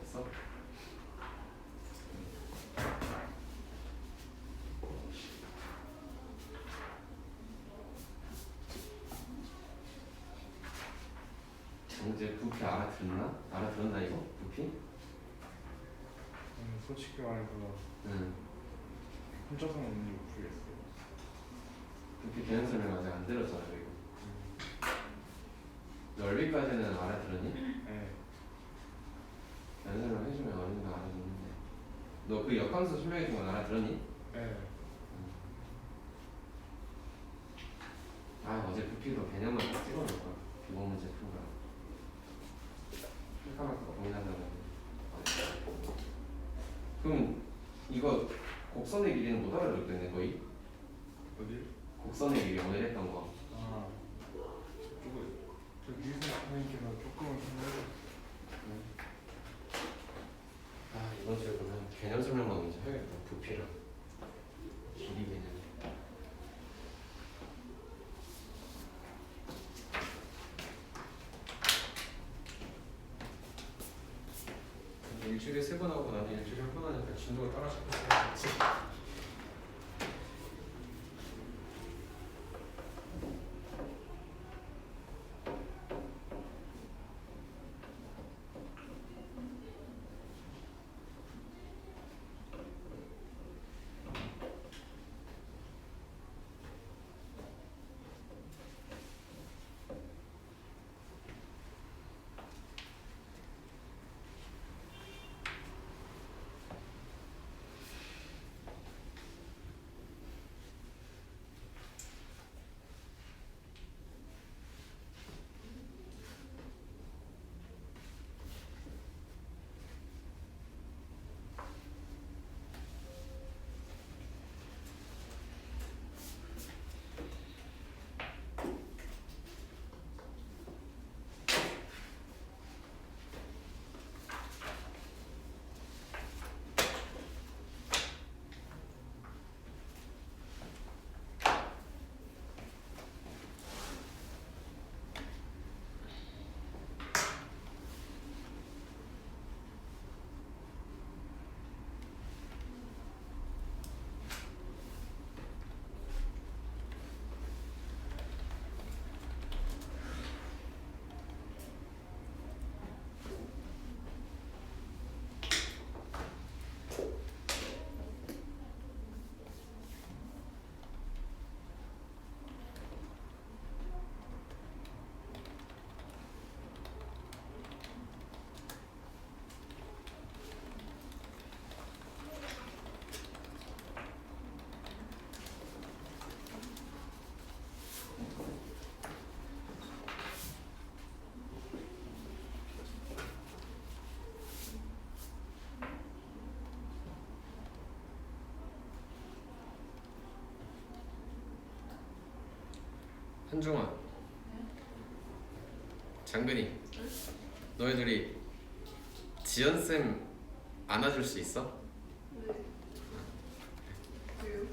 없어? 이제 부피 알아들었나? 알아들었나 이거? 부피? 솔직히 말해서 응. 혼자서는 문제 못 풀겠어요. 그렇게 개념 설명 아직 안 들었잖아 그리고. 넓이까지는 알아들었니? 네. 개념 설명 해주면 어느 정도 알아듣는데. 너 그 역함수 설명해준 건 알아들었니? 네. 아 어제 부피도 개념만 딱 찍어놓을 거야. 기본 문제 푼 거야. 실감할까 고민하다가. 그럼 이거 곡선의 길이는 못 알아듣겠네 거의? 어디? 곡선의 길이 오늘 했던 거. 아. 저 미술 선생님께서 조금은 설명해. 아 이번 주에 그러면 개념 설명만 먼저 해야겠다. 부피랑 길이 개념. 일주일에 3번 하고 나는 일주일에 한 번 하니까 진도가 따라잡고 있어야지. 한중아, 장근이, 너희들이 지연쌤 안아줄 수 있어? 네. 왜요?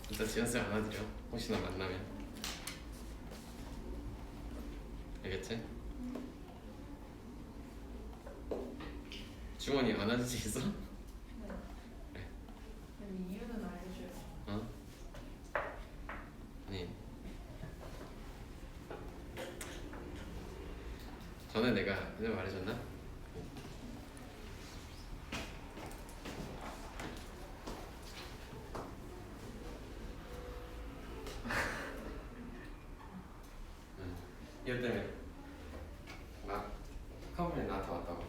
진짜 지연쌤 안아드려. 혹시나 만나면. 알겠지? 중원이 안아줄 수 있어? 네. 아니 이유는 알려줘요. 어? 아니 전에 내가 그냥 말해줬나? 이것 때문에 막 카운에 나한테 왔다고.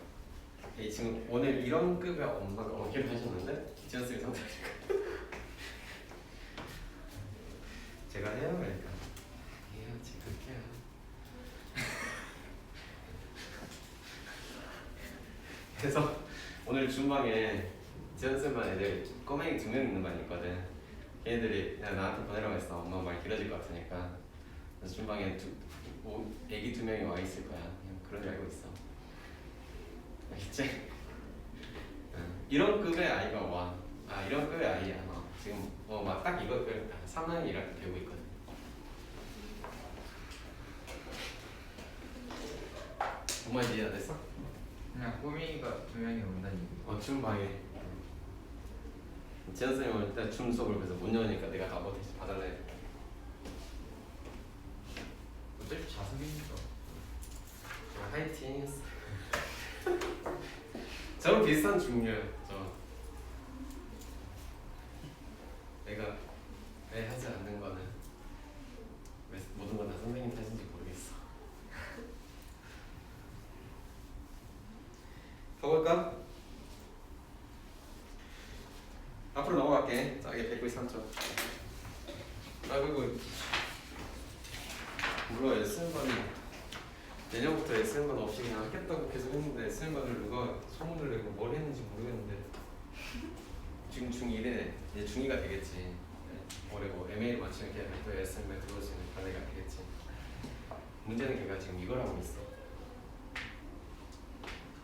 이 지금 오늘 이런 급의 엄마가 오기로 하셨는데 지연쌤이 상담이니까 제가 해요 그러니까 해요 제가 할게요. 그래서 오늘 준방에 지연쌤만 애들 꼬맹이 2명 있는 반이 있거든. 걔네들이 그냥 나한테 보내라고 했어. 엄마 말 길어질 것 같으니까. 그래서 준방에 애기 2명이 와 있을 거야. 그냥 그런 줄 알고 있어. 알겠지? 이런 급의 아이가 와. 아 이런 급의 아이야. 지금 막 딱 이거 3학년 이렇게 되고 있거든. 뭔 말인지 이해 안 됐어? 그냥 꼬맹이가 2명이 온다는 얘기. 줌방에 지연 선생님 올 때 줌 수업을 그래서 못 여니까 내가 나보고 대신 봐달라 해. 어차피 자습이니까. 화이팅. 저는 비슷한 중류예요. 내가 왜 하지 않는 거는 왜 모든 건 다 선생님 탓인지 모르겠어. 가볼까? 앞으로 넘어갈게. 자, 이게 193쪽. 아, 그리고 물론 S반이 내년부터 S반 없이 그냥 하겠다고 계속 했는데 S반을 누가 소문을 내고 뭘 했는지 모르겠는데 지금 중1이네. 이제 중2가 되겠지. 올해 뭐 MA를 마치면 걔는 또 S반에 들어오시는 반대가 되겠지. 문제는 걔가 지금 이걸 하고 있어.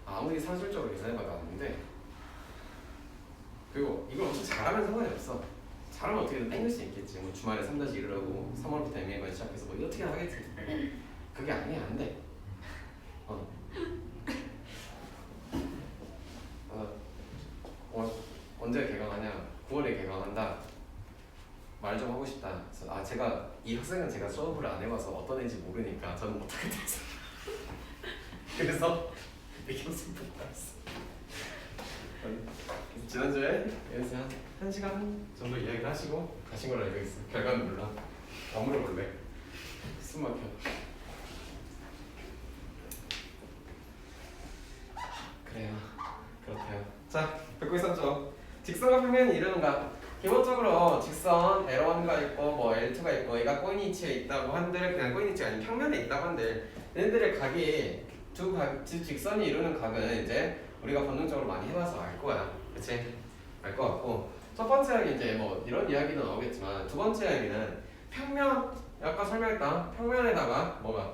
아무리 산술적으로 계산해봐도 안 돼. 그리고 이걸 엄청 잘하면 상관이 없어. 잘하면 어떻게든 땡길 수 있겠지. 뭐 주말에 3-1을 하고 3월부터 MA만 시작해서 뭐 어떻게 하겠지. 그게 아니야, 안 돼. 언제 개강하냐? 9월에 개강한다. 말 좀 하고 싶다. 그래서 제가 이 학생은 제가 수업을 안 해봐서 어떤 애인지 모르니까 저는 못하겠다 했어. 그래서 이렇게 연습 못 했어. 지난주에 그래서 한 시간 정도 이야기를 하시고 가신 걸로 알고 있어. 결과는 몰라. 안 물어볼래. 숨 막혀. 그래요. 그렇대요. 자, 193쪽. 직선과 평면이 이루는 각. 기본적으로 직선 L1가 있고 뭐 L2가 있고 얘가 꼬인위치에 있다고 한들 그냥 꼬인위치가 아닌 평면에 있다고 한들 얘네들의 각이 두 직선이 이루는 각은 이제 우리가 본능적으로 많이 해봐서 알 거야. 그치? 알 것 같고 첫 번째 이야기 이제 뭐 이런 이야기는 나오겠지만 두 번째 이야기는 평면 아까 설명했다. 평면에다가 뭐가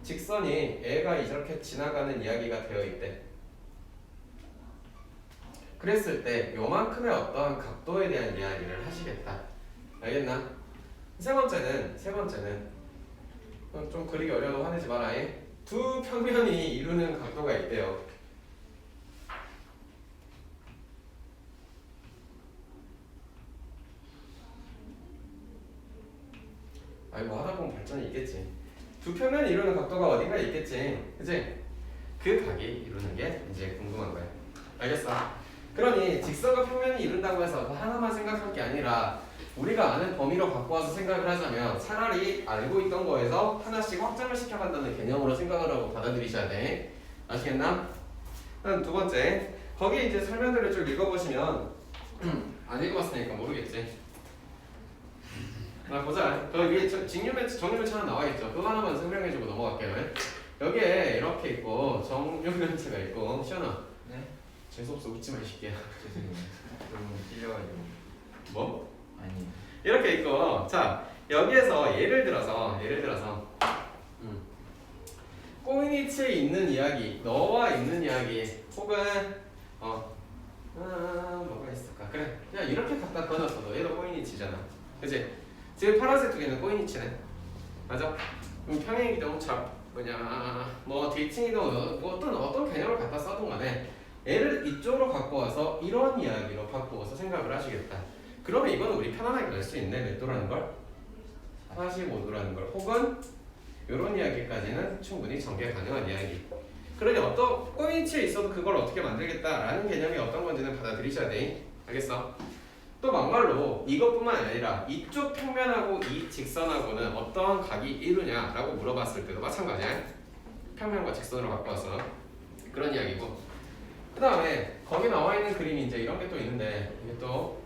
직선이 얘가 이렇게 지나가는 이야기가 되어 있대. 그랬을 때 요만큼의 어떠한 각도에 대한 이야기를 하시겠다. 알겠나? 세 번째는 좀 그리기 어려워도 화내지 마라. 두 평면이 이루는 각도가 있대요. 뭐 하다 보면 발전이 있겠지. 두 평면이 이루는 각도가 어딘가 있겠지. 그치? 그 각이 이루는 게 이제 궁금한 거야. 알겠어? 그러니 직선과 평면이 이룬다고 해서 그 하나만 생각할 게 아니라 우리가 아는 범위로 갖고 와서 생각을 하자면 차라리 알고 있던 거에서 하나씩 확장을 시켜간다는 개념으로 생각을 하고 받아들이셔야 돼. 아시겠나? 두 번째, 거기 이제 설명들을 쭉 읽어보시면 안 읽어봤으니까 모르겠지. 보자. 그 위에 직류매치, 정류매치가 나와있죠. 그거 하나만 설명해주고 넘어갈게요. 여기에 이렇게 있고 정류매치가 있고 시연아. 네? 재수없어. 웃지 마 이 새끼야. 죄송해요. 너무 찔려가지고. 뭐? 아니. 이렇게 있고 자 여기에서 예를 들어서 꼬인위치에 있는 이야기, 너와 있는 이야기 혹은 뭐가 있을까? 그래 그냥 이렇게 갖다 꺼놨어도 얘도 꼬인위치잖아. 그치? 지금 파란색 두 개는 꼬인위치네. 맞아? 그럼 평행이동 뭐 뒤층이동 뭐 어떤 개념을 갖다 써도 간에 얘를 이쪽으로 갖고 와서 이런 이야기로 바꾸어서 생각을 하시겠다. 그러면 이거는 우리 편안하게 낼 수 있네. 몇 도라는 걸? 45도라는 걸. 혹은 이런 이야기까지는 충분히 전개 가능한 이야기. 그러니 어떤 꼬인위치에 있어도 그걸 어떻게 만들겠다라는 개념이 어떤 건지는 받아들이셔야 돼. 알겠어? 또 막말로 이것뿐만 아니라 이쪽 평면하고 이 직선하고는 어떠한 각이 이루냐라고 물어봤을 때도 마찬가지야. 평면과 직선으로 갖고 와서 그런 이야기고. 그 다음에 거기 나와 있는 그림이 이제 이런 게 또 있는데 이게 또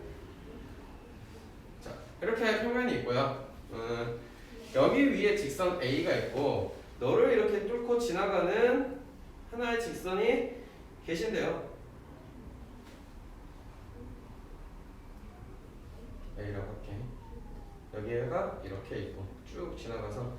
자, 이렇게 평면이 있고요. 여기 위에 직선 A가 있고 너를 이렇게 뚫고 지나가는 하나의 직선이 계신데요. A라고 할게. 여기가 이렇게 있고 쭉 지나가서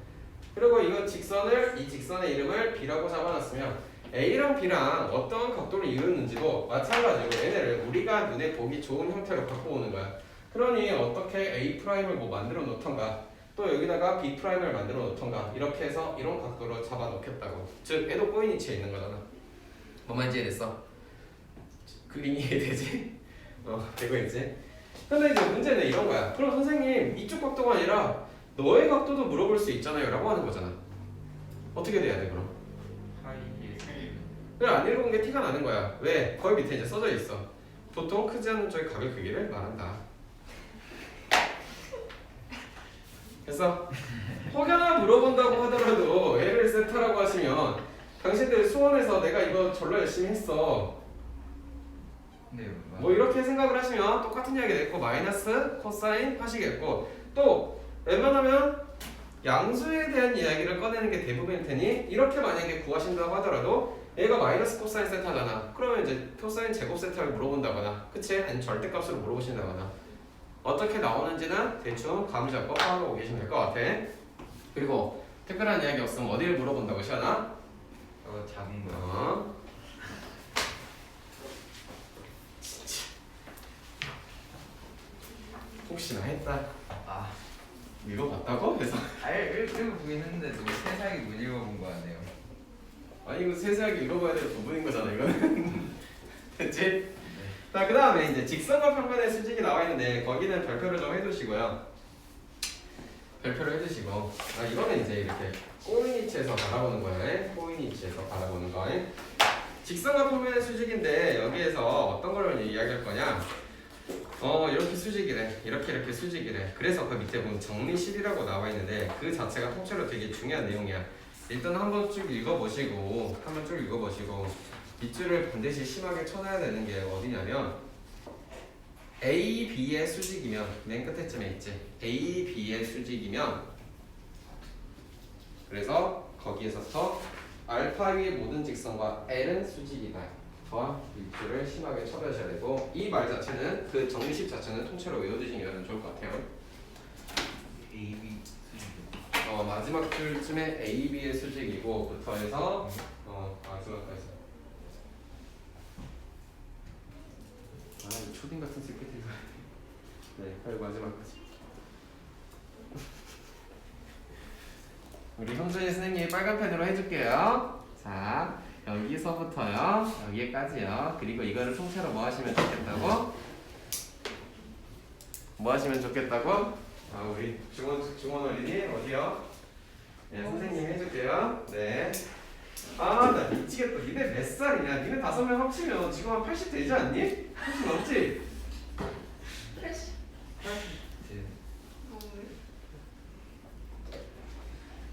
그리고 이 직선의 이름을 B라고 잡아놨으면 A랑 B랑 어떤 각도를 이루는지도 마찬가지로 얘네를 우리가 눈에 보기 좋은 형태로 갖고 오는 거야. 그러니 어떻게 A'을 뭐 만들어 놓던가 또 여기다가 B'을 만들어 놓던가 이렇게 해서 이런 각도로 잡아 놓겠다고. 즉 얘도 꼬인위치에 있는 거잖아. 뭐만 이해됐어? 그림이 이해되지? 되고 있지? 근데 이제 문제는 이런 거야. 그럼 선생님 이쪽 각도가 아니라 너의 각도도 물어볼 수 있잖아요 라고 하는 거잖아. 어떻게 돼야 돼 그럼? 그래 안 읽어본 게 티가 나는 거야. 왜? 거기 밑에 이제 써져 있어. 보통 크지 않은 쪽의 각의 크기를 말한다. 그래서 혹여나 물어본다고 하더라도 L을 세타라고 하시면 당신들 수원에서 내가 이거 졸라 열심히 했어. 네. 뭐 이렇게 생각을 하시면 똑같은 이야기 됐고 마이너스 코사인 하시겠고 또 웬만하면 양수에 대한 이야기를 꺼내는 게 대부분일 테니 이렇게 만약에 구하신다고 하더라도 얘가 마이너스 코사인 세타잖아. 그러면 이제 코사인 제곱 세타를 물어본다거나 그치? 아니면 절대값으로 물어보신다거나 어떻게 나오는지는 대충 감을 잡고 파악하고 계시면 될 것 같아. 그리고 특별한 이야기 없으면 어디를 물어본다고 시원아? 작은 거. 혹시나 했다. 아, 읽어봤다고? 그래서 읽어보긴 했는데 너무 세상에 못 읽어본 거 같네요. 아니 이거 세세하게 읽어봐야 될 부분인 거잖아 이거는. 됐지? 자 그 다음에 이제 직선과 평면의 수직이 나와 있는데 거기는 별표를 좀 해두시고요. 별표를 해두시고 이거는 이제 이렇게 꼬인 위치에서 바라보는 거예요. 꼬인 위치에서 바라보는 거. 직선과 평면의 수직인데 여기에서 어떤 걸 이야기할 거냐? 이렇게 수직이래. 이렇게 수직이래. 그래서 그 밑에 보면 정리식이라고 나와 있는데 그 자체가 통째로 되게 중요한 내용이야. 일단 한번 쭉 읽어보시고 밑줄을 반드시 심하게 쳐놔야 되는 게 어디냐면 A, B의 수직이면 맨 끝에쯤에 있지. A, B의 수직이면 그래서 거기에서부터 알파 위의 모든 직선과 L은 수직이다. 와 밑줄을 심하게 쳐주셔야 되고 이 말 자체는 그 정리식 자체는 통째로 외워두시면 좋을 것 같아요. A, B 수직. 마지막 줄쯤에 A, B의 수직이고 부터 해서 마지막까지. 이 초딩 같은 스피드. 네, 그리고 마지막까지. 우리 형준이 선생님이 빨간 펜으로 해줄게요. 자, 여기서부터요, 여기까지요. 그리고 이거를 통째로 뭐 하시면 좋겠다고? 뭐 하시면 좋겠다고? 우리 중원 어린이 어디요? 네, 선생님이 해줄게요. 네. 나 미치겠다. 니네 몇 살이냐? 니네 5명 합치면 지금 한 80 되지 않니? 80 넘지? 프레시. 네.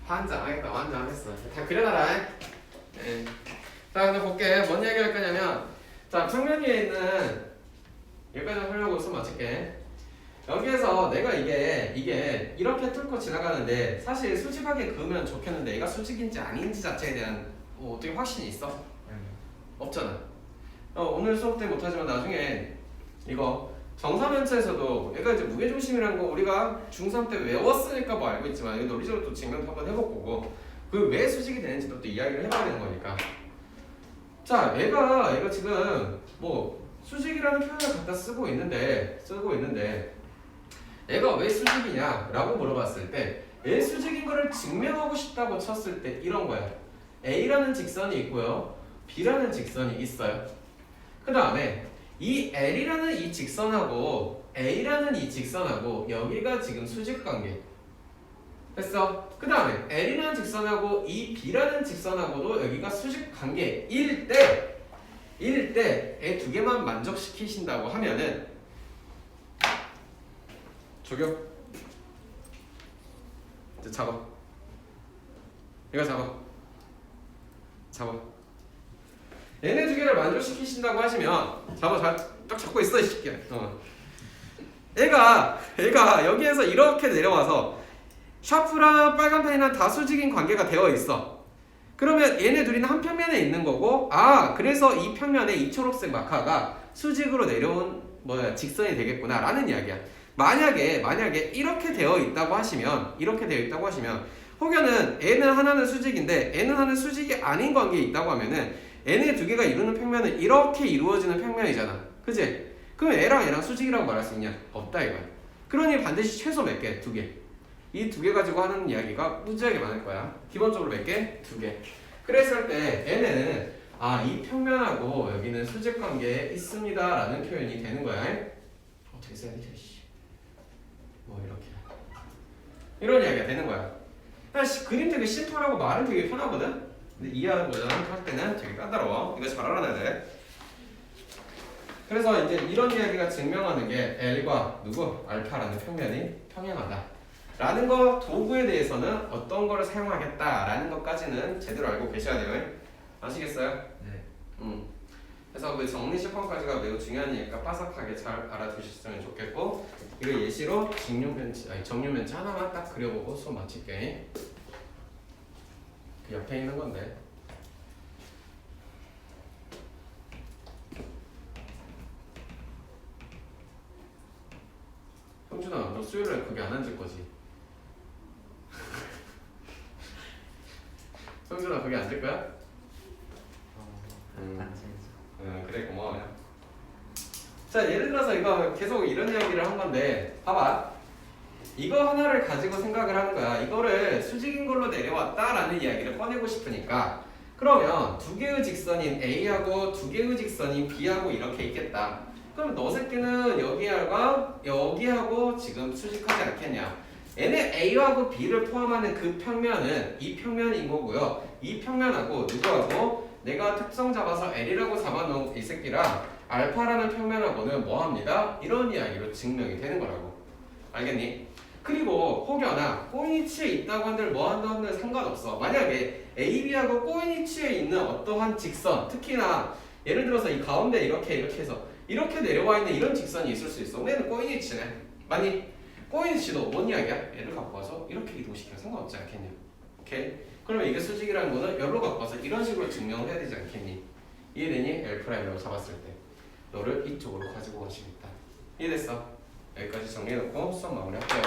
환장하겠다. 환장하겠어. 다 그려놔라. 네. 자, 근데 볼게. 뭔 이야기 할 거냐면, 자, 평면 위에 있는 여기까지 하려고 손 맞출게. 여기에서 내가 이게 이렇게 뚫고 지나가는데 사실 수직하게 그으면 좋겠는데 얘가 수직인지 아닌지 자체에 대한 어떻게 확신이 있어? 없잖아. 오늘 수업 때 못하지만 나중에 이거 정사면체에서도 얘가 이제 무게중심이라는 거 우리가 중3 때 외웠으니까 뭐 알고 있지만 이거 논리적으로 또 증명도 한번 해볼 거고 그 왜 수직이 되는지도 또 이야기를 해봐야 되는 거니까. 자, 얘가 지금 뭐 수직이라는 표현을 갖다 쓰고 있는데 얘가 왜 수직이냐라고 물어봤을 때 왜 수직인 거를 증명하고 싶다고 쳤을 때 이런 거야. A라는 직선이 있고요. B라는 직선이 있어요. 그 다음에 이 L이라는 이 직선하고 A라는 이 직선하고 여기가 지금 수직관계. 됐어? 그 다음에 L이라는 직선하고 이 B라는 직선하고도 여기가 수직관계일 때 이 두 개만 만족시키신다고 하면은 조교 이제 잡아. 이거 잡아. 얘네 두 개를 만족시키신다고 하시면 딱 잡고 있어 이 새끼야. 얘가 여기에서 이렇게 내려와서 샤프랑 빨간 펜이랑 다 수직인 관계가 되어 있어. 그러면 얘네 둘이는 한 평면에 있는 거고 그래서 이 평면에 이 초록색 마카가 수직으로 내려온 직선이 되겠구나 라는 이야기야. 만약에 이렇게 되어 있다고 하시면 혹여는 N은 하나는 수직인데 N은 하나는 수직이 아닌 관계에 있다고 하면은 N의 두 개가 이루는 평면은 이렇게 이루어지는 평면이잖아. 그치? 그러면 L랑 수직이라고 말할 수 있냐? 없다 이거야. 그러니 반드시 최소 몇 개? 2개. 이 2개 가지고 하는 이야기가 무지하게 많을 거야. 기본적으로 몇 개? 2개. 그랬을 때 N은 이 평면하고 여기는 수직 관계에 있습니다 라는 표현이 되는 거야. 어떻게 써야 되지? 이렇게 이런 이야기가 되는 거야. 그림 되게 심플하고 말은 되게 편하거든? 근데 이해하는 거할 때는 되게 까다로워. 이거 잘 알아놔야 돼. 그래서 이제 이런 이야기가 증명하는 게 L과 누구? 알파라는 평면이 평행하다 라는 거 도구에 대해서는 어떤 거를 사용하겠다라는 것까지는 제대로 알고 계셔야 돼요. 아시겠어요? 네. 그래서 그 정리 10번까지가 매우 중요하니까 빠삭하게 잘 알아두셨으면 좋겠고, 이거 예시로 정육면체 하나만 딱 그려보고 수업 마칠게. 그 옆에 있는 건데. 형준아, 너 수요일에 거기 안 앉을 거지? 형준아, 거기 앉을 거야? 앉아야지. 그래, 고마워요. 자, 예를 들어서 이거 계속 이런 이야기를 한 건데, 봐봐. 이거 하나를 가지고 생각을 하는 거야. 이거를 수직인 걸로 내려왔다라는 이야기를 꺼내고 싶으니까, 그러면 두 개의 직선인 A하고 두 개의 직선인 B하고 이렇게 있겠다. 그럼 너 새끼는 여기하고 지금 수직하지 않겠냐? 얘네 A하고 B를 포함하는 그 평면은 이 평면인 거고요. 이 평면하고 누구하고 내가 특성 잡아서 L이라고 잡아놓은 이 새끼랑 알파라는 평면하고는 뭐합니다? 이런 이야기로 증명이 되는 거라고. 알겠니? 그리고 혹여나 꼬인위치에 있다고 한들 뭐한들 상관없어. 만약에 AB하고 꼬인위치에 있는 어떠한 직선, 특히나 예를 들어서 이 가운데 이렇게 해서 이렇게 내려와 있는 이런 직선이 있을 수 있어. 얘는 꼬인위치네. 맞니? 꼬인위치도 뭔 이야기야? 얘를 갖고 와서 이렇게 이동시켜 상관없지 않겠냐? 오케이? 그러면 이게 수직이라는 거는 열로 갖고 와서 이런 식으로 증명을 해야 되지 않겠니? 이해되니? L'라고 잡았을 때 너를 이쪽으로 가지고 가시겠다. 이해됐어? 여기까지 정리해놓고 수업 마무리할게요.